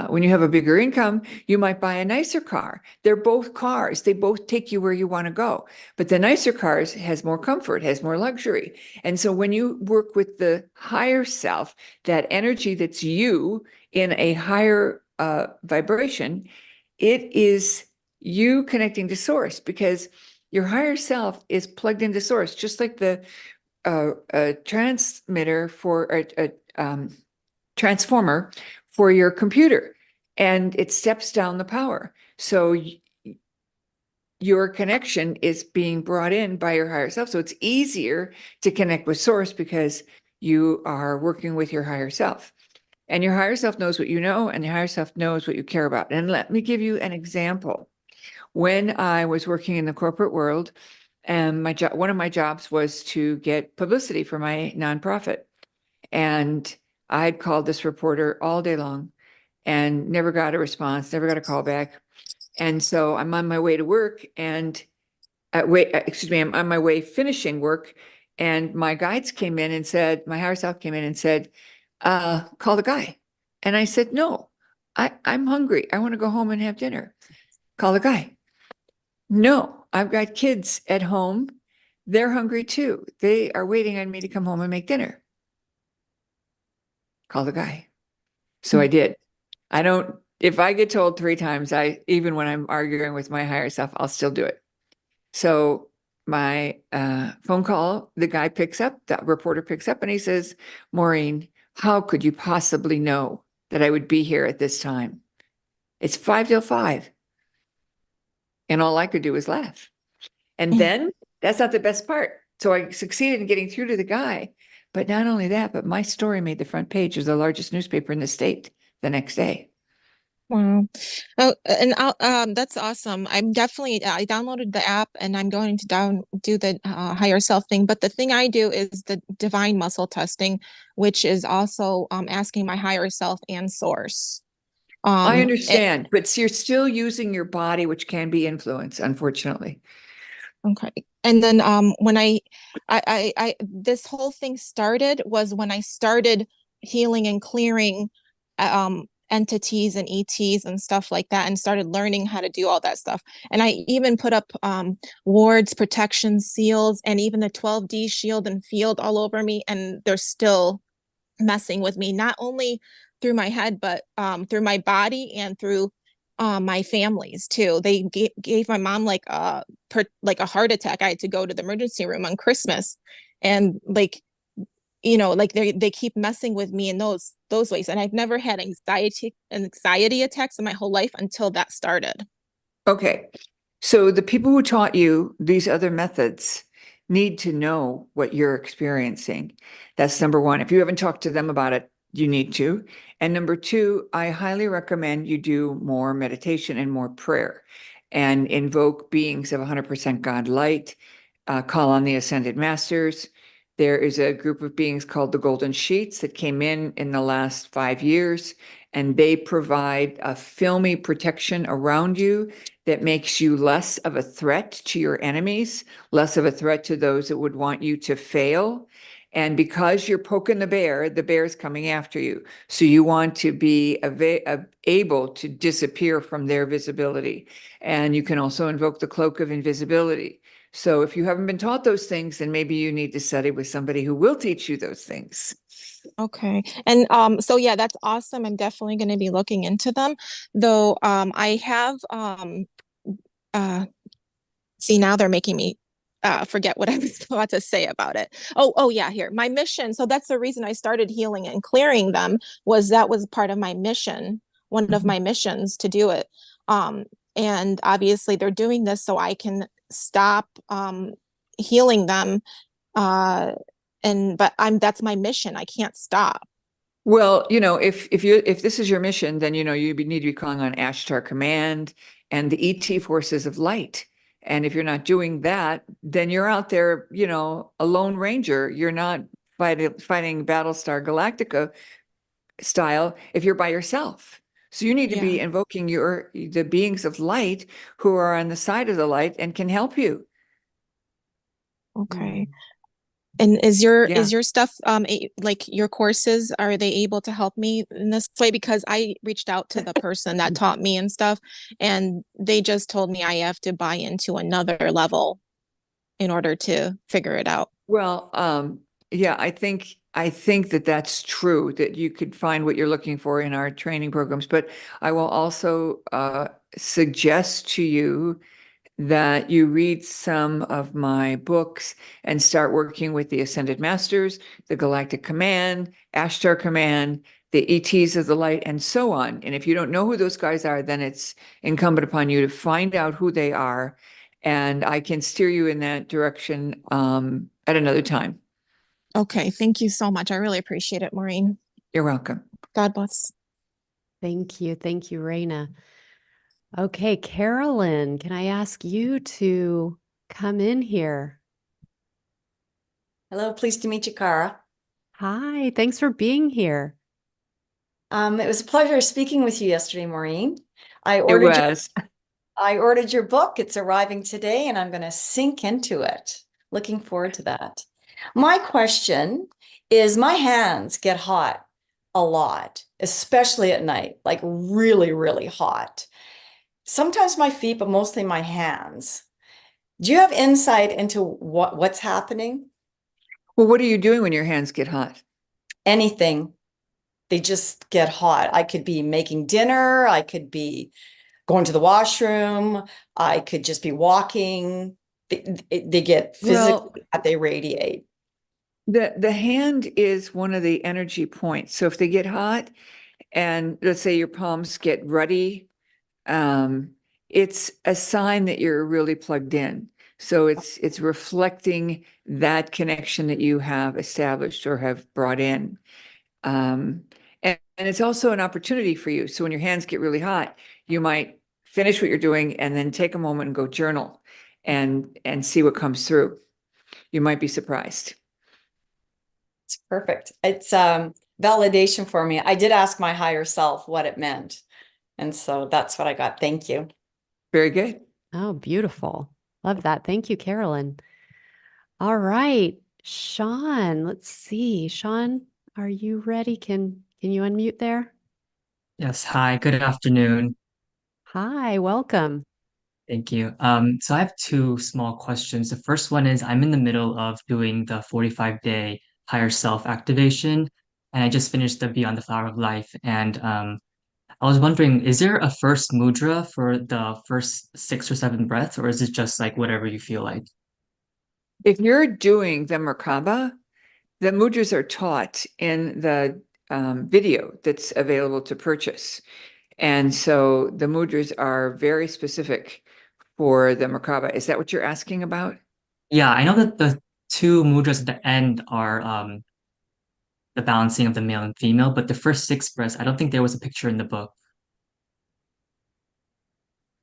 when you have a bigger income, you might buy a nicer car. They're both cars. They both take you where you want to go. But the nicer cars has more comfort, has more luxury. And so when you work with the higher self, that energy that's you in a higher vibration, it is you connecting to source, because your higher self is plugged into source, just like the a transmitter for a transformer for your computer, and it steps down the power. So your connection is being brought in by your higher self. So it's easier to connect with source because you are working with your higher self. And your higher self knows what you know, and your higher self knows what you care about. And let me give you an example. When I was working in the corporate world, and one of my jobs was to get publicity for my nonprofit. And I'd called this reporter all day long and never got a response, never got a call back. And so I'm on my way to work and I'm on my way finishing work. And my guides came in and said, my higher self came in and said, call the guy. And I said, no, I'm hungry. I want to go home and have dinner. Call the guy. No, I've got kids at home. They're hungry too. They are waiting on me to come home and make dinner. Call the guy. So I did. If I get told 3 times, even when I'm arguing with my higher self, I'll still do it. So my phone call, the guy picks up, the reporter picks up, and he says, Maureen, how could you possibly know that I would be here at this time? It's 5 till 5. And all I could do was laugh. And then that's not the best part. So I succeeded in getting through to the guy. But not only that, but my story made the front page of the largest newspaper in the state the next day. Wow. Oh, and that's awesome. I downloaded the app and I'm going to do the higher self thing. But the thing I do is the divine muscle testing, which is also asking my higher self and source. I understand, but you're still using your body, which can be influenced, unfortunately. Okay. And then when I this whole thing started was when I started healing and clearing entities and ETs and stuff like that, and started learning how to do all that stuff. And I even put up wards, protection seals, and even the 12D shield and field all over me, and they're still messing with me, not only through my head, but through my body and through my families too. They gave my mom like a heart attack. I had to go to the emergency room on Christmas, and like they keep messing with me in those ways. And I've never had anxiety attacks in my whole life until that started. Okay, so the people who taught you these other methods need to know what you're experiencing. That's number one. If you haven't talked to them about it, you need to. And number two, I highly recommend you do more meditation and more prayer and invoke beings of 100% God light, call on the Ascended Masters. There is a group of beings called the Golden Sheets that came in the last 5 years, and they provide a filmy protection around you that makes you less of a threat to your enemies, less of a threat to those that would want you to fail. And because you're poking the bear's coming after you. So you want to be able to disappear from their visibility. And you can also invoke the cloak of invisibility. So if you haven't been taught those things, then maybe you need to study with somebody who will teach you those things. Okay. And so yeah, that's awesome. I'm definitely going to be looking into them. Though I have see, now they're making me forget what I was about to say about it. Oh yeah, here. My mission. So that's the reason I started healing and clearing them, that was part of my mission, one of my missions to do it. And obviously they're doing this so I can stop healing them. But that's my mission. I can't stop. Well, if this is your mission, then you need to be calling on Ashtar Command and the ET forces of light. And if you're not doing that, then you're out there, a lone ranger. You're not fighting Battlestar Galactica style if you're by yourself. So you need to be invoking the beings of light who are on the side of the light and can help you. Okay. And is Yeah. your stuff like your courses, are they able to help me in this way? Because I reached out to the person that taught me and stuff, and they just told me I have to buy into another level in order to figure it out. Well, yeah, I think that that's true, that you could find what you're looking for in our training programs. But I will also suggest to you that you read some of my books and start working with the Ascended Masters, the Galactic Command, Ashtar Command, the ETs of the Light, and so on. And if you don't know who those guys are, then it's incumbent upon you to find out who they are. And I can steer you in that direction at another time. Okay, thank you so much. I really appreciate it, Maureen. You're welcome. God bless. Thank you. Thank you, Raina. Okay, Carolyn, can I ask you to come in here? Hello, pleased to meet you, Cara. Hi, thanks for being here. It was a pleasure speaking with you yesterday, Maureen. It was. I ordered your book. It's arriving today, and I'm going to sink into it. Looking forward to that. My question is, my hands get hot a lot, especially at night, like really, really hot. Sometimes my feet, but mostly my hands. Do you have insight into what's happening? Well, what are you doing when your hands get hot? Anything. They just get hot. I could be making dinner. I could be going to the washroom. I could just be walking. They get physically hot, they radiate. The hand is one of the energy points. So if they get hot and let's say your palms get ruddy, it's a sign that you're really plugged in. So it's reflecting that connection that you have established or have brought in. And it's also an opportunity for you. So when your hands get really hot, you might finish what you're doing and then take a moment and go journal and see what comes through. You might be surprised. It's perfect. It's validation for me. I did ask my higher self what it meant. And so that's what I got. Thank you. Very good. Oh, beautiful. Love that. Thank you, Carolyn. All right, Sean, let's see. Sean, are you ready? Can you unmute there? Yes, hi, good afternoon. Hi, welcome. Thank you. So I have two small questions. The first one is I'm in the middle of doing the 45-day higher self activation, and I just finished the Beyond the Flower of Life. And I was wondering, is there a first mudra for the first 6 or 7 breaths, or is it just like whatever you feel like? If you're doing the MerKaBa, the mudras are taught in the video that's available to purchase. And so the mudras are very specific for the MerKaBa. Is that what you're asking about? Yeah, I know that the two mudras at the end are the balancing of the male and female, but the first 6 breaths, I don't think there was a picture in the book.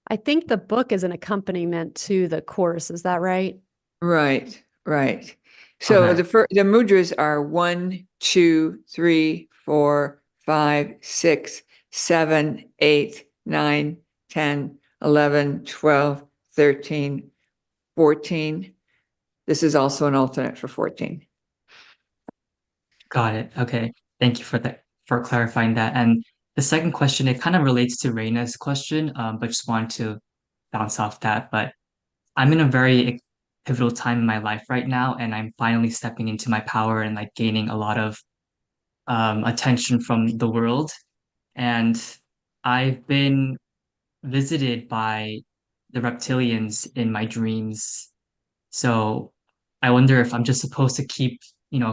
I think the book is an accompaniment to the course. Is that right? Right, right. So Okay. the mudras are 1, 2, 3, 4, 5, 6, 7, 8, 9, 10, 11, 12, 13, 14. This is also an alternate for 14. Got it. Okay. Thank you for clarifying that. And the second question, it kind of relates to Reina's question, but just wanted to bounce off that. But I'm in a very pivotal time in my life right now, and I'm finally stepping into my power and like gaining a lot of attention from the world. And I've been visited by the reptilians in my dreams. So I wonder if I'm just supposed to keep,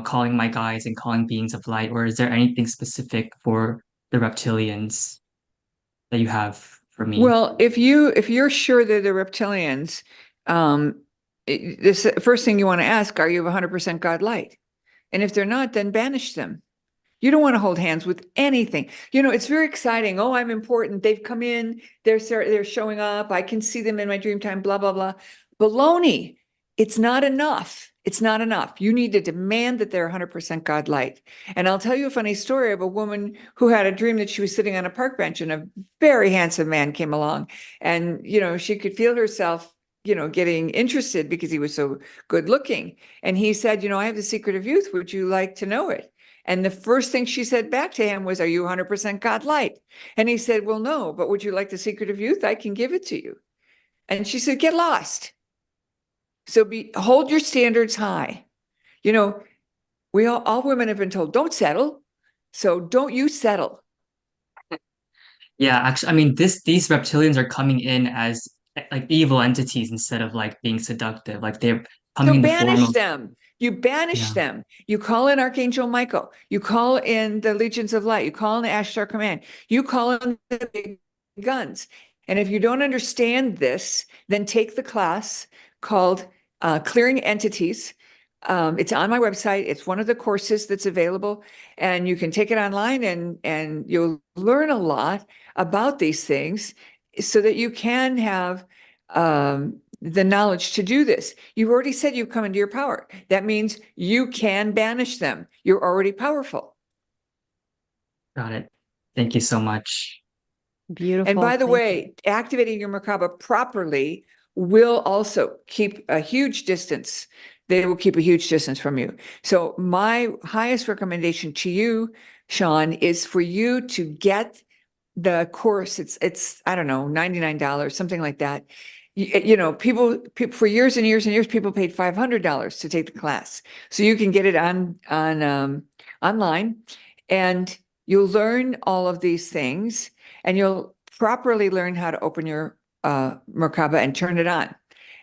calling my guides and calling beings of light, or is there anything specific for the reptilians that you have for me? Well, if you're sure they're the reptilians, this first thing you want to ask, are you 100% God light? And if they're not, then banish them. You don't want to hold hands with anything. It's very exciting. Oh, I'm important. They've come in. They're showing up. I can see them in my dream time, blah, blah, blah. Baloney. It's not enough. It's not enough. You need to demand that they're 100% God light. And I'll tell you a funny story of a woman who had a dream that she was sitting on a park bench and a very handsome man came along. And, she could feel herself getting interested because he was so good looking. And he said, I have the secret of youth. Would you like to know it? And the first thing she said back to him was, are you 100% God light? And he said, well, no, but would you like the secret of youth? I can give it to you. And she said, get lost. So hold your standards high. All women have been told, don't settle. So don't you settle. Yeah, actually, I mean, these reptilians are coming in as like evil entities instead of like being seductive. Like they're coming So in the form banish of, them. You banish yeah. them. You call in Archangel Michael. You call in the Legions of Light. You call in the Ashtar Command. You call in the big guns. And if you don't understand this, then take the class called Clearing Entities. It's on my website. It's one of the courses that's available, and you can take it online, and you'll learn a lot about these things so that you can have the knowledge to do this. You've already said you've come into your power. That means you can banish them. You're already powerful. Got it. Thank you so much. Beautiful. And by the Thank way, activating your MerKaBa properly will also keep a huge distance. They will keep a huge distance from you. So my highest recommendation to you, Sean, is for you to get the course. It's I don't know, $99, something like that. People for years and years and years, people paid $500 to take the class. So you can get it on online, and you'll learn all of these things, and you'll properly learn how to open your MerKaBa and turn it on.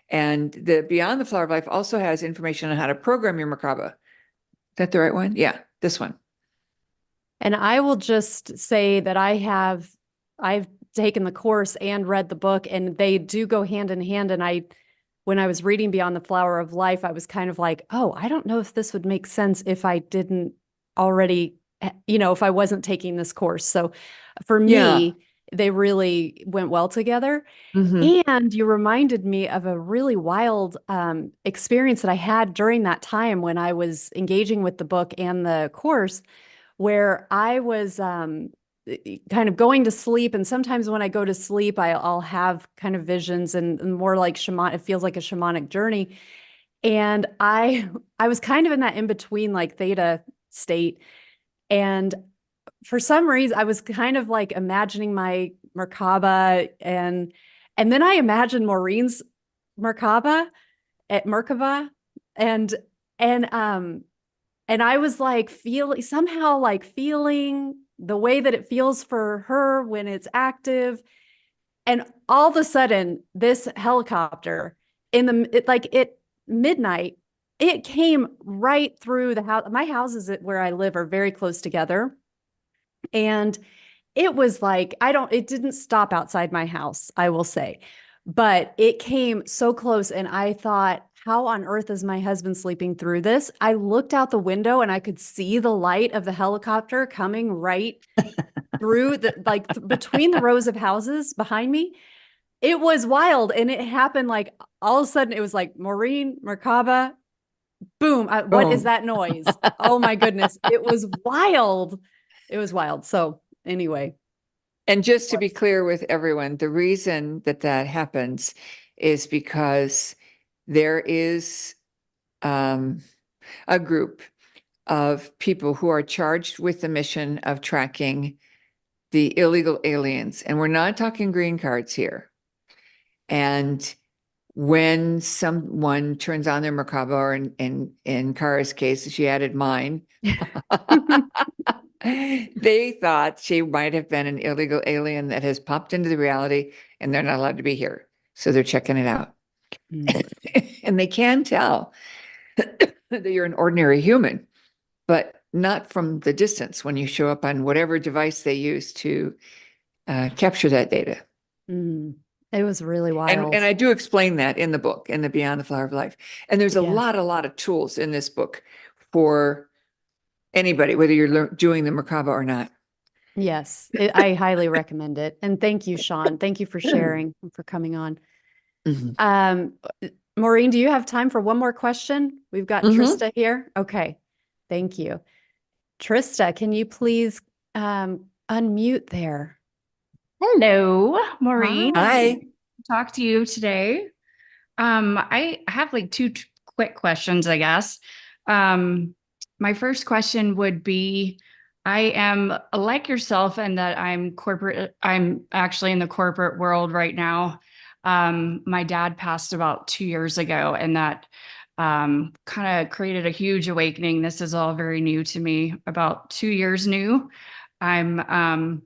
And the Beyond the Flower of Life also has information on how to program your MerKaBa. Is that the right one? Yeah, this one. And I will just say that I've taken the course and read the book, and they do go hand in hand. And when I was reading Beyond the Flower of Life, I was kind of like, oh, I don't know if this would make sense if I didn't already, if I wasn't taking this course. So for me, they really went well together. Mm-hmm. And you reminded me of a really wild experience that I had during that time when I was engaging with the book and the course, where I was kind of going to sleep. And sometimes when I go to sleep, I'll have kind of visions and more like it feels like a shamanic journey. And I was kind of in that in-between like theta state. And for some reason, I was kind of like imagining my MerKaBa, and then I imagined Maureen's MerKaBa at MerKaBa, and I was like feeling the way that it feels for her when it's active. And all of a sudden, this helicopter at midnight, it came right through the house. My houses where I live are very close together. And it was like, it didn't stop outside my house, I will say, but it came so close. And I thought, how on earth is my husband sleeping through this? I looked out the window and I could see the light of the helicopter coming right through between the rows of houses behind me. It was wild. And it happened like all of a sudden it was like Maureen, MerKaBa, boom. What is that noise? Oh my goodness. It was wild. It was wild. So anyway. And just to be clear with everyone, the reason that happens is because there is a group of people who are charged with the mission of tracking the illegal aliens. And we're not talking green cards here. And when someone turns on their MerKaBa, or in Kara's case, she added mine, they thought she might have been an illegal alien that has popped into the reality, and they're not allowed to be here. So they're checking it out. And they can tell that you're an ordinary human, but not from the distance when you show up on whatever device they use to capture that data. It was really wild. And I do explain that in the book, in the Beyond the Flower of Life. And there's a lot of tools in this book for anybody, whether you're doing the MerKaBa or not. Yes, I highly recommend it. And thank you, Sean. Thank you for sharing and for coming on. Maureen, do you have time for one more question? We've got Trista here. Okay. Thank you. Trista, can you please unmute there? Hello, Maureen. Hi. Talk to you today. I have like two quick questions, I guess. My first question would be, I am like yourself in that I'm actually in the corporate world right now. My dad passed about 2 years ago, and that kind of created a huge awakening. This is all very new to me, about 2 years new. I'm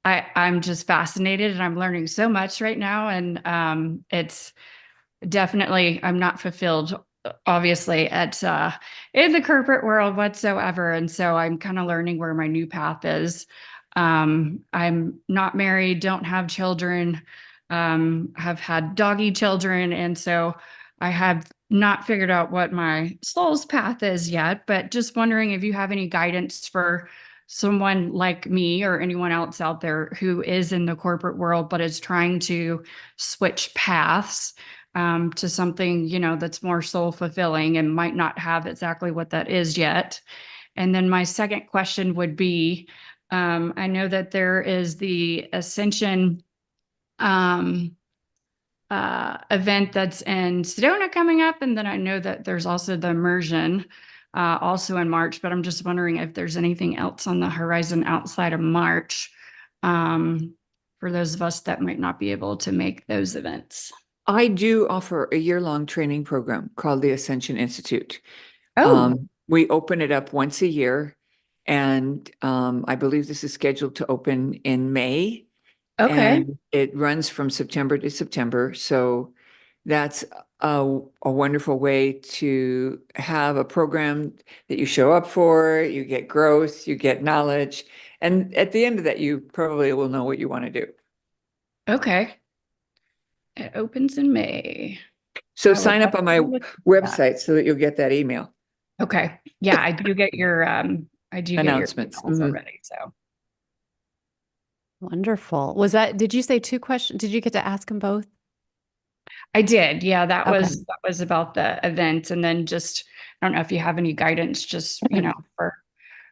I'm just fascinated and I'm learning so much right now. And it's definitely, I'm not fulfilled, obviously, at in the corporate world whatsoever. And so I'm kind of learning where my new path is. I'm not married, don't have children, have had doggy children, and so I have not figured out what my soul's path is yet. But just wondering if you have any guidance for someone like me or anyone else out there who is in the corporate world but is trying to switch paths to something, that's more soul fulfilling and might not have exactly what that is yet. And then my second question would be, I know that there is the Ascension event that's in Sedona coming up. And then I know that there's also the immersion also in March, but I'm just wondering if there's anything else on the horizon outside of March for those of us that might not be able to make those events. I do offer a year-long training program called the Ascension Institute. Oh, We open it up once a year, and I believe this is scheduled to open in May. okay. And it runs from September to September. So that's a wonderful way to have a program that you show up for, you get growth, you get knowledge. And at the end of that, you probably will know what you want to do. Okay. It opens in May. So I will sign up on my definitely look at that. website so that you'll get that email. Okay. Yeah, I do get your Announcements. emails Mhm. already. So Wonderful. Did you say two questions? Did you get to ask them both? I did. Yeah, that Okay. was about the event. And then just, I don't know if you have any guidance, just,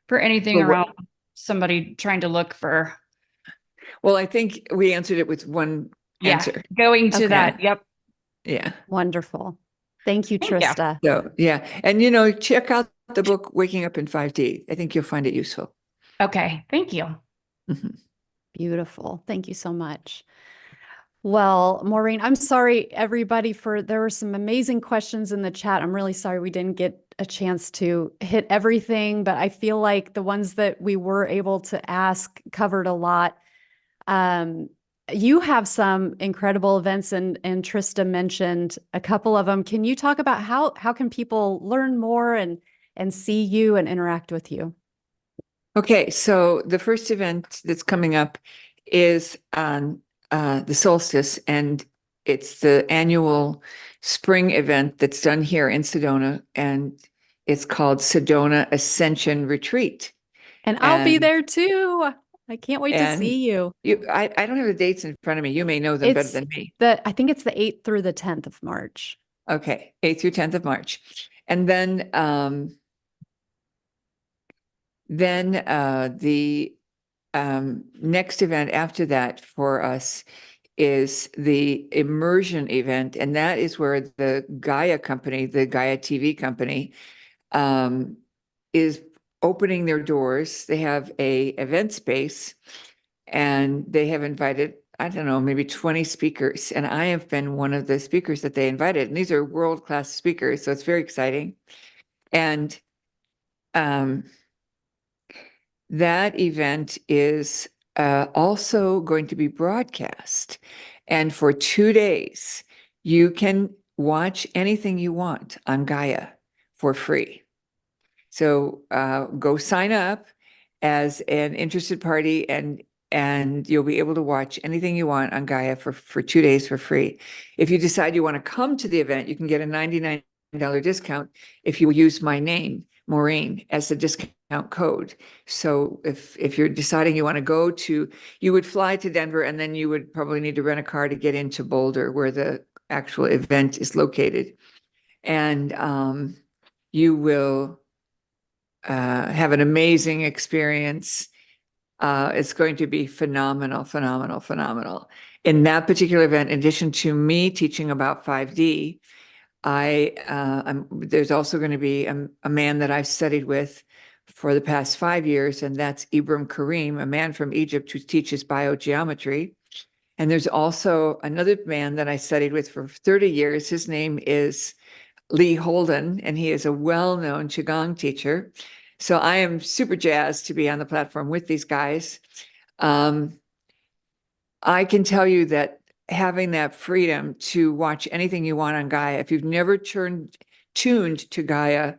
for anything For what- around somebody trying to look for, Well, I think we answered it with one answer. going to Okay. that. Yep. Yeah. Wonderful. Thank you, Thank you. Trista. So, yeah. And, check out the book, Waking Up in 5D. I think you'll find it useful. Okay. Thank you. Mhm. Beautiful. Thank you so much. Well, Maureen, I'm sorry, everybody, there were some amazing questions in the chat. I'm really sorry we didn't get a chance to hit everything, but I feel like the ones that we were able to ask covered a lot. You have some incredible events, and Trista mentioned a couple of them. Can you talk about how can people learn more and see you and interact with you? Okay, so the first event that's coming up is on the solstice, and it's the annual spring event that's done here in Sedona, and it's called Sedona Ascension Retreat. And I'll be And- there too. I can't wait to and see you. I don't have the dates in front of me. You may know them better than me. I think it's the 8th through the 10th of March. Okay, 8th through 10th of March. And then the next event after that for us is the immersion event, and that is where the Gaia company, the Gaia TV company, is opening their doors. They have a event space, and they have invited, I don't know, maybe 20 speakers, and I have been one of the speakers that they invited, and these are world-class speakers, so it's very exciting. And that event is also going to be broadcast. And for 2 days, you can watch anything you want on Gaia for free. So go sign up as an interested party, and you'll be able to watch anything you want on Gaia for 2 days for free. If you decide you want to come to the event, you can get a $99 discount if you use my name, Maureen, as the discount code. So if you're deciding you want to go you would fly to Denver, and then you would probably need to rent a car to get into Boulder, where the actual event is located. And you will have an amazing experience. It's going to be phenomenal, phenomenal, phenomenal. In that particular event, in addition to me teaching about 5D, there's also going to be a man that I've studied with for the past 5 years, and that's Ibram Karim, a man from Egypt who teaches biogeometry. And there's also another man that I studied with for 30 years. His name is Lee Holden, and he is a well-known Qigong teacher. So I am super jazzed to be on the platform with these guys. I can tell you that having that freedom to watch anything you want on Gaia, if you've never tuned to Gaia,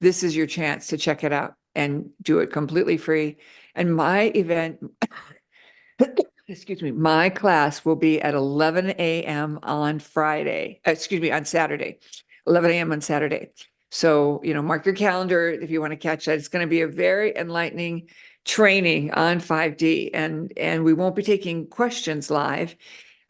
this is your chance to check it out and do it completely free. And my event, excuse me, my class will be at 11 a.m. on Saturday, 11 a.m. on Saturday. So, mark your calendar if you want to catch that. It's going to be a very enlightening training on 5D, and we won't be taking questions live.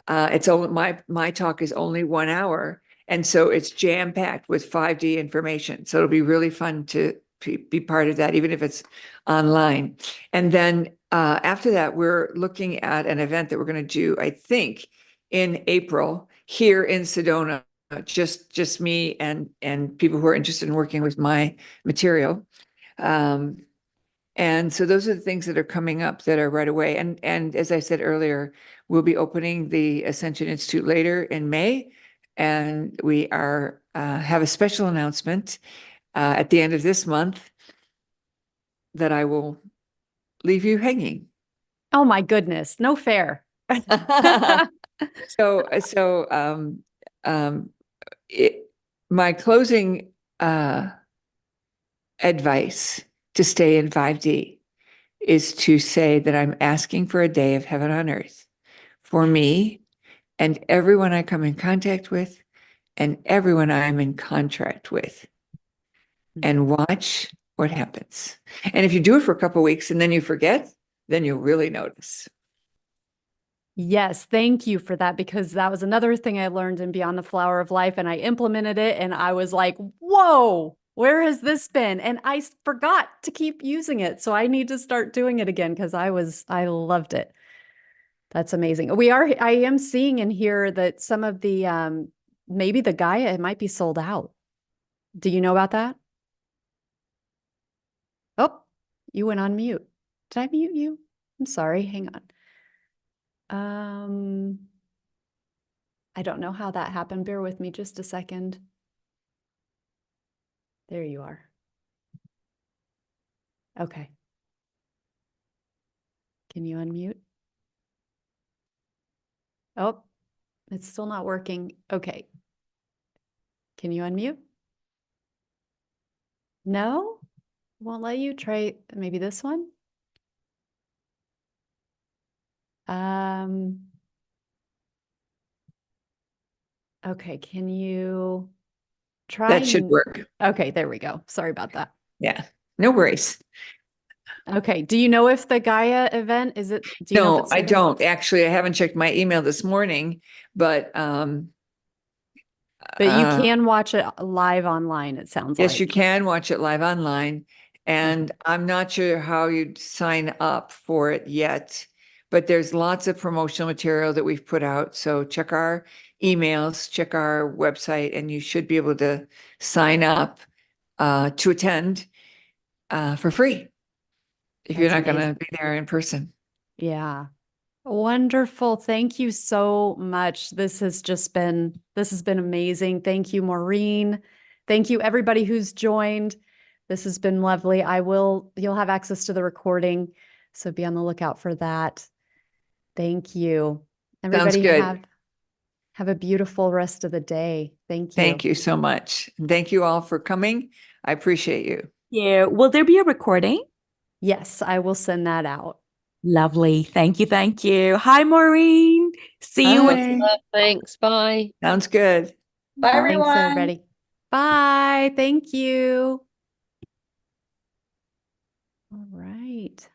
It's only my talk is only 1 hour, and so it's jam-packed with 5D information. So it'll be really fun to be part of that, even if it's online. And then after that, we're looking at an event that we're going to do, I think, in April here in Sedona. Just me and people who are interested in working with my material. And so those are the things that are coming up that are right away. And as I said earlier, we'll be opening the Ascension Institute later in May. And we have a special announcement at the end of this month that I will leave you hanging. Oh my goodness, no fair. My closing advice to stay in 5D is to say that I'm asking for a day of heaven on earth for me and everyone I come in contact with and everyone I'm in contract with, and watch what happens. And if you do it for a couple of weeks and then you forget, then you'll really notice. Yes, thank you for that, because that was another thing I learned in Beyond the Flower of Life, and I implemented it and I was like, whoa, where has this been? And I forgot to keep using it. So I need to start doing it again because I loved it. That's amazing. I am seeing in here that some of the, maybe the Gaia, it might be sold out. Do you know about that? Oh, you went on mute. Did I mute you? I'm sorry. Hang on. I don't know how that happened. Bear with me just a second. There you are. Okay. Can you unmute? Oh, it's still not working. Okay. Can you unmute? No? Won't let you try maybe this one? Okay, can you try? That should work. Okay, there we go. Sorry about that. Yeah, no worries. Okay, do you know if the Gaia event, do you know if No, it's I sold out? don't. Actually, I haven't checked my email this morning, but you can watch it live online, it sounds like. yes, you can watch it live online. And I'm not sure how you'd sign up for it yet, but there's lots of promotional material that we've put out. So check our emails, check our website, and you should be able to sign up to attend for free if you're not going to be there in person. Yeah. Wonderful. Thank you so much. This has been amazing. Thank you, Maureen. Thank you, everybody who's joined. This has been lovely. You'll have access to the recording, so be on the lookout for that. Thank you. Everybody, Sounds good. have a beautiful rest of the day. Thank you. Thank you so much. Thank you all for coming. I appreciate you. Yeah. Will there be a recording? Yes, I will send that out. Lovely. Thank you. Thank you. Hi, Maureen. See you. Bye. Thanks. Bye. Sounds good. Bye, everyone. Thanks, everybody. Bye. Thank you. All right.